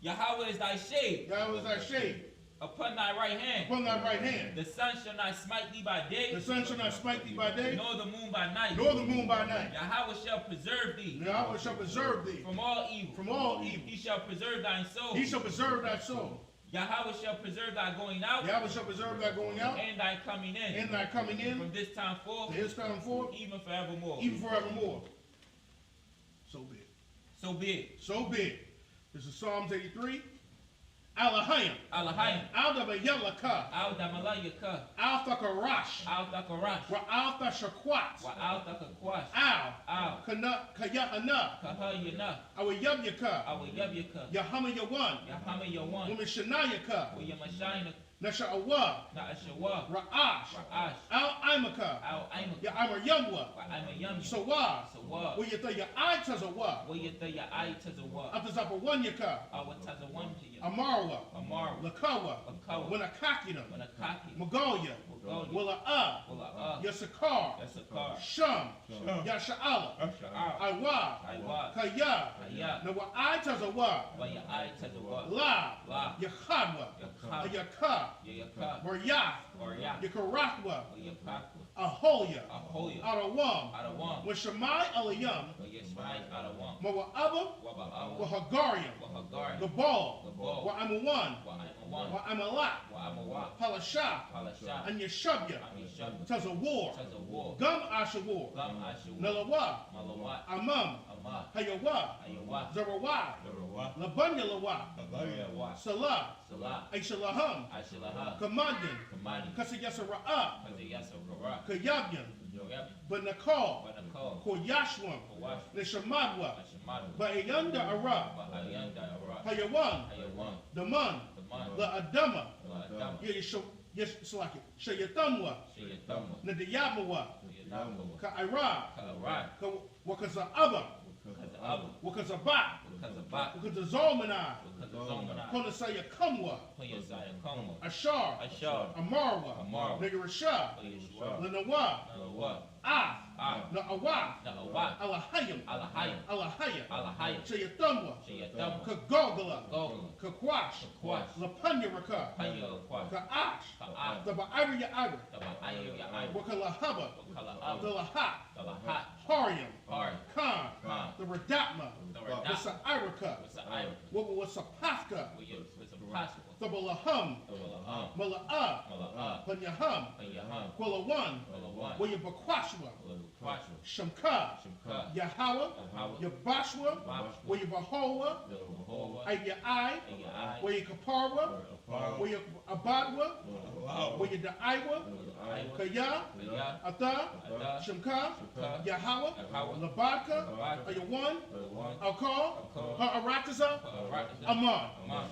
Yahweh is thy shade Yahweh is thy shade upon thy right hand. upon thy right hand. The sun shall not smite thee by day, The sun shall not smite thee by day, nor the moon by night. nor the moon by night. Yahweh shall preserve thee Yahweh shall preserve thee from all evil. from all evil. He shall preserve thine soul. He shall preserve thy soul. Yahweh shall preserve thy going out Yahweh shall preserve thy going out and thy coming in. and thy coming in From this time to forth, his time forth, even forevermore. even forevermore. So be it. So be it. So be it. This is Psalms 83. Alahayim. Alahayim. Aldabayelaka. Al damalayaka. Althakarash. Al thakarash. Ra'althashakwat. Wa al thakakwash. Al. Al. Kayahana. Kahayana. Awayabyaka. Awayabyaka. Yahamayawan. Yahama yawan. Womishanayaka. Wayamashayna. Nasha'awa. Na'ashawa. Ra'ash. Ra'ash. Al-Imaka. Al aimaka. Ya'amayamwa. Wa aimayam. Sawa. Sawa. Wayatayaitazawa. Wayata ya ai tazawa. Atazapawanyaka. Awa tazawan to you. Amarwa. Amar. Lakawa. Lakawa. Wanakakina. Wanakaki. Magoya. Magoya. Wala'a. Wala'a. Yasakar. Yasakar. Sham. Yasha'ala. Sha'ar. Iwa. Iwa. Kaya. Kaya. Nawa'itazawa. Waya ai tazawa. La. La. Yachadwa. Yakha. Ayaka. Yaka. Maryath. Or ya. Yakarakwa. Yakakwa. Ahoya. Ahoya. Arawam. Adawam. Washamai Aliyam. Wayashmai adawam. Mawa'aba. Waba'awa. Wahagariam. Wahagari. Gabal. Gabal. Wa'amawan. Wa'amawan. Wa'amalat. Wa'amawa. Palasha. Palasha. And Yeshabya. Amishab. Tazawar. Tazawar. Gum Ashawar. Gam ashawa. Nalawa. Malawat. Amam. Amah. Hayawa. Ayawa. Zarawah. Darawa. Labanyalawa. Ayawa. Salah. Salah. Aishalaham. Ashilaha. Kamandan. Kamani. Kasayasara'a. Kazayasa Rara. Kayabyan. Yoyab. Banakal. Banakal. Koyashwam. Kawash. Nishamadwa. Ashimadu. Ba'ayanda Ara. Bahayanda Ara. Hayawan. Hayawan. Daman. Daman. La Adama. Adam. Yeshalaki. Shayatamwa. Shayatama. Nadiyamawa. Yanamu. Ka'ira. Ka'arai. Wakaza'aba. Kazabu. Wakazabat. Kazabat. Wakazazalmanai. Kazazomana. Konasaya Kamwa. Puyazaya Kama. Ashar. Ashar. Amarwa. Amarwa. Nagarasha. Puyashwa. Lanawa. Nalawa. Ah. Ah. Na'awa. Na'awa. Alahayim. Alahayim. Alahaya. Alahayim. Shayatamwa. Shayatama. Kagogala. Gogla. Kakwash. Kwash. Lapanyaraka. Panya Kwash. Ka'ash. Ka'ash. The Ba'ira Ira. Daba Ayo Ya Ayo. Wakalahaba. Kala The Abu. Lahat. Daba Hat. Hariam. Hari. Khan. Khan. The Redatma. The The Radat. Sa'iraka. What's the Ayo? Wasapafka. What's a possible? The Balaham. Daba Mala'a. Mala'a. Panyaham. Panyaham. Kwalawan. Malawan. Wayabakwashwa. Kwash. Shamka. Shimka. Yahweh. Yahweh. Yabashwa. Bashwa. Wayabahoa. Jehovah. Ayai. Ayai. Wayakaparwa. Wayabadwa. Wayadaiwa. Kaya. Kaya. Ata. Ada. Shimka. Shimka. Yahweh. Yahweh. Labaka. Labaka. Ayawan. Ayawan. Alkal. Alkal. Ha'arataza. Aman. Aman. Aman.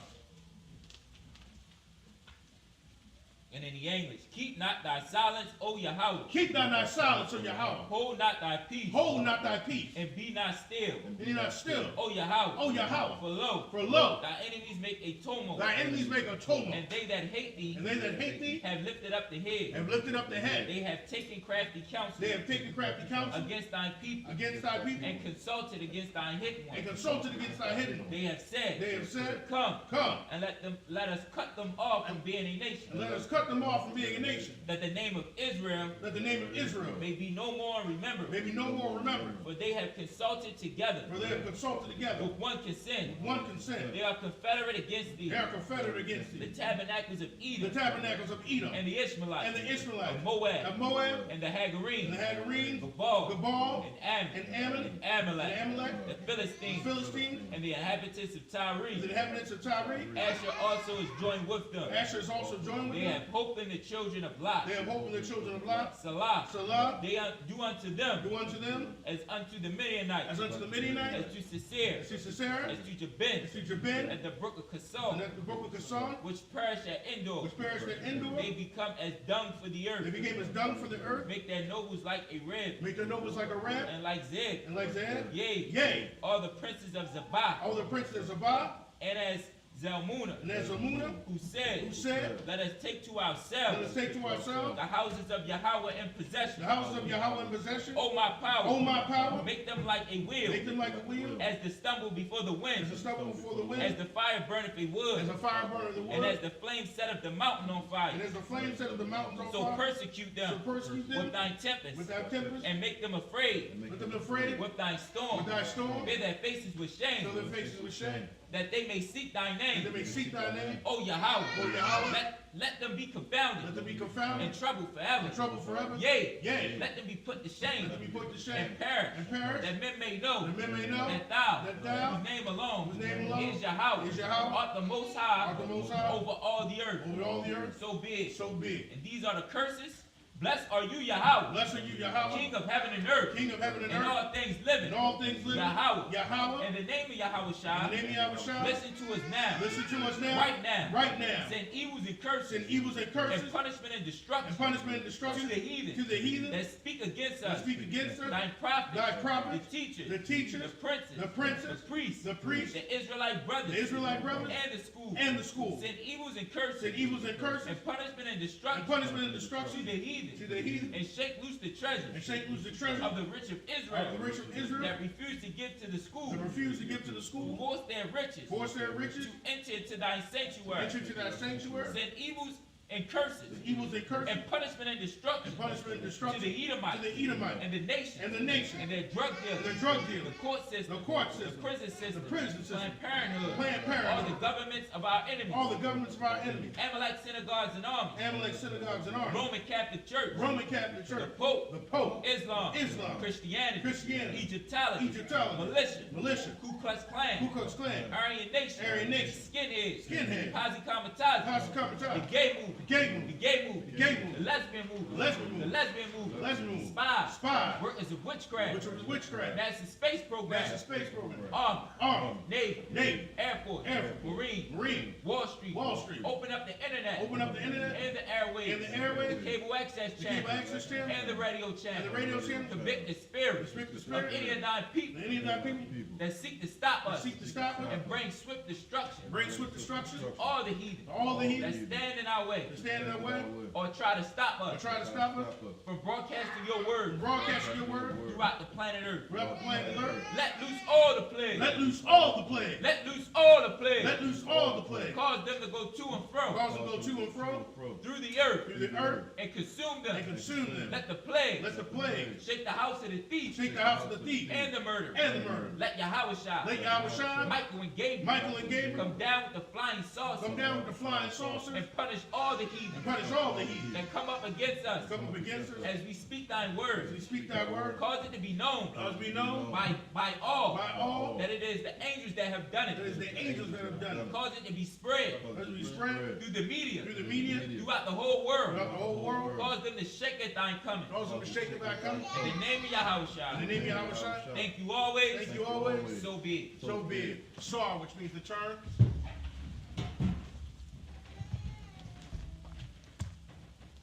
And in the English, keep not thy silence, O Yahweh. Keep not thy silence, O Yahweh. Hold not thy peace. Hold not thy peace. And be not still. Be not still. O Yahweh. O Yahweh. For For lo, thy enemies make a tumult. thy enemies make a tumult. And they that hate thee And they that hate thee have lifted up the head. have lifted up the head. They have taken crafty counsel They have taken crafty counsel against thy people. against thy people And consulted against thy hidden and ones. consulted against thy hidden one. They have said, They have said, Come, come, and let us cut them off from being a nation, and let us cut them off from being a nation, that the name of Israel that the name of Israel may be no more remembered. may be no more remembered. For they have consulted together For they have consulted together with one consent. with one consent. They are confederate against thee, They are confederate against the thee. tabernacles of The Edom, tabernacles of Edom and the Ishmaelites, and the Ishmaelites of Moab, of Moab and the and Hagarenes, the Hagarenes, Gabal, Gabal and Ammon, and Ammon and Amalek, and Amalek, the the Philistines, Philistines, and the inhabitants of Tyre. the inhabitants of Tyre. Asher also is joined with them. Asher is also joined with They them. have hope in the children of Lot. They have hope in the children of Lot. Salah. Salah, They do unto them do unto them as unto the Midianites, as unto the Midianites, as to Sisera, as to Sisera, as to Jabin, as to Jabin, at the brook of and Kasol, at the brook of Kasson, which perished at Endor. which perished at Endor. They become as dung for the They earth. became as dung for the earth. Make their nobles like a rib, Make their nobles like a ram, and like Zeb. and like Zan. Yea, Yea, all the princes of Zabah, all the princes of Zabah, and as Zalmunna, and as Zamuna, who who said, said, Let us take to let us ourselves take to ourselves the houses of Yahweh in the possession. houses of Yahweh in possession. O my O power, my power, make them like a wheel, make them like a wheel, as the stumble before the as wind, a stubble before the as wind, the fire burneth a wood, as a fire burner the and as wood, the flame set up the mountain on fire. and as the flame set of the mountains on So fire. persecute So them persecute with them thine tempest, with thy tempest, and make them afraid with them afraid, with thine storm. with thy storm, Bear their faces with shame, till their faces with shame, that they may seek thy and they name. may seek thy name. O Yahweh, O Yahweh, let them be let confounded them be confounded, and troubled forever. in trouble forever. Yea, Yea, let them be put to let shame them be put to shame, and perish, and perish, that men may know that men may know that thou, that thou, whose name alone whose name alone is Yahweh, is Yahweh, art the most high art the Most High over all the earth. over all the earth. So be it. So be it. And these are the curses. Blessed are you, Yahweh, Blessed are you, Yahweh, King of heaven and earth, King of heaven and and earth, all things and living. all things living. Yahweh. Yahweh, In the name of Yahweh in Shai, the name of Yahweh, listen to us now, listen to us now, right now. right now. Send evils and curses, Send evils and curses, and punishment and and destruction punishment and to destruction the to heathen the heathen that speak against that us, speak against us, thy prophets, thy prophets, the teachers, the teachers, the princes, the princes, the priests, the priests, the Israelite brothers, the Israelite brothers, and the schools. and the schools. Send evils and curses, Send evils and curses, and punishment and and destruction punishment and to destruction the to heathen, the heathen, and shake loose the and treasures shake loose the treasure of the rich of of Israel the rich of Israel that refuse to give to the school, that refuse to give to the school, force their riches force their riches, to enter into thy sanctuary. enter to thy sanctuary, Send evils and curses, evils and curses, and punishment and destruction and punishment and to destruction the to Edomites the Edomite and the nation and the nation, and their drug and dealers, the drug the dealer, court system, the court the system, prison system, the prison system, Planned Parenthood, Planned all Parenthood, the governments of our enemies, all the governments of our enemies, Amalek synagogues and armies, Amalek synagogues and armies, Roman Catholic Church, Roman Catholic the Church, Pope, the Pope, Islam, Islam, Christianity, Christianity, Egyptology, Egyptology, militia, militia, Ku Klux Klan, Ku Klux Klan, Aryan Nation, Aryan Nation, skinheads, Skinhead, Posse Comitatus, Posse the Comitatus, gay movement, Gay the Movement, gay movement, the Gay Movement, the lesbian movement, the Lesbian the Movement, lesbian movement, the Lesbian Movement, spies, Spy, workers of witchcraft, which was witchcraft, NASA space program, NASA space program, army, army, navy, Navy, Air Force, Air Force, Marine, Marine, Wall Street, Wall Street, open up the internet, open up the internet, and the airwaves, and the airwaves, cable access the channel, cable access channel, and the radio and channel, the radio channel, convict the spirit restrict the of spirit any of thy people of any of thy people that seek to stop that us seek to stop us, and bring swift destruction, bring swift destruction, all the heathen all the that heathen stand in our way that stand in our way, or try to stop or us try to stop us from broadcasting your word broadcasting your word throughout the planet Earth. throughout the planet Earth. Let loose all the plagues. Let loose all the plague. Let loose all the plagues. Let loose all the plague. Cause them to go to and fro Cause them to go to and fro through the earth through the earth and consume and them. consume them. Let the plague Let the plague shake the house of the thief shake the house of the thief and the murderer. and the murderer. Let Yahweh Shai, Let Yahweh shine. Michael and Gabriel Michael and Gabriel come down with the flying saucer come down with the flying saucers and punish all the heathen and punish all the heathen that come up against us come up against us as we speak thine as words. we speak thy word. Cause it to be known Cause we know by all by all that it is the angels that have done that it. is the angels that have done it. Cause it to be spread As we spread through the media through the media throughout the whole world. throughout the whole world. Cause them to shake at thine coming. Cause them to shake it back coming. In the name of Yahweh In the Shai. name of Yahweh shine. Thank you always. Thank you always. So be it. So be it. Sar, which means to turn.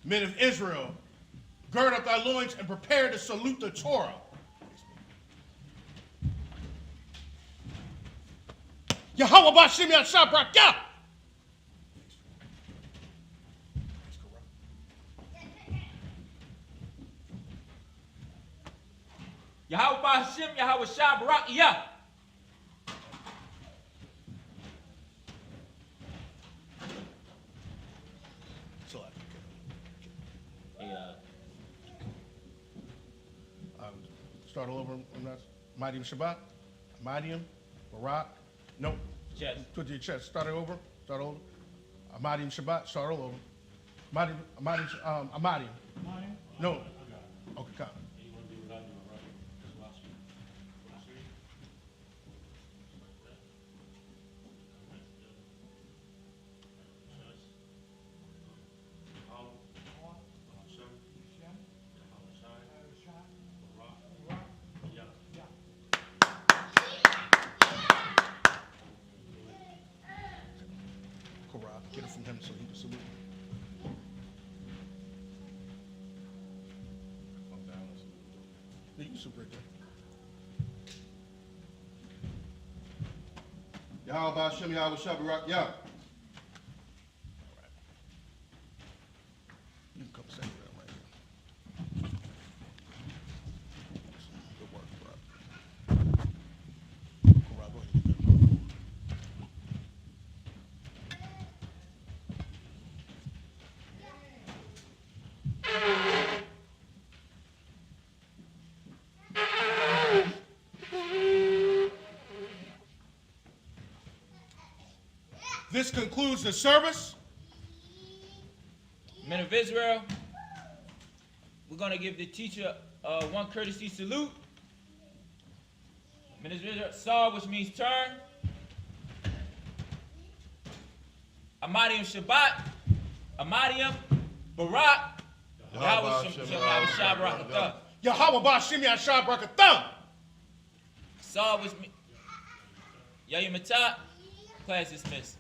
Men of Israel, gird up thy loins and prepare to salute the Torah. Yahweh Bashim Yashabrak Yah. Yahweh Hashem, Yahweh Shabrak, Yah. Start all over. Mighty Shabbat, Amadium, Barak. No. Chest. Put your chest. Start it over. Start over. Amadium Shabbat. Start all over. Amadium. No. Okay, come. Get it from him so he can salute. Yeah, you super right there. Yahweh Hashem, Yahweh Shabbat, Yah. You can come sit there right here. Good work, bro. Go ahead and get that. This concludes the service. Men of Israel, we're going to give the teacher one courtesy salute. Men of Israel, Saw, which means turn. Amadium Shabbat, Amadium Barak, Yahweh Shabbat. Yahweh Bashim Yashabrak. Saw, which means Yayimatah, class dismissed.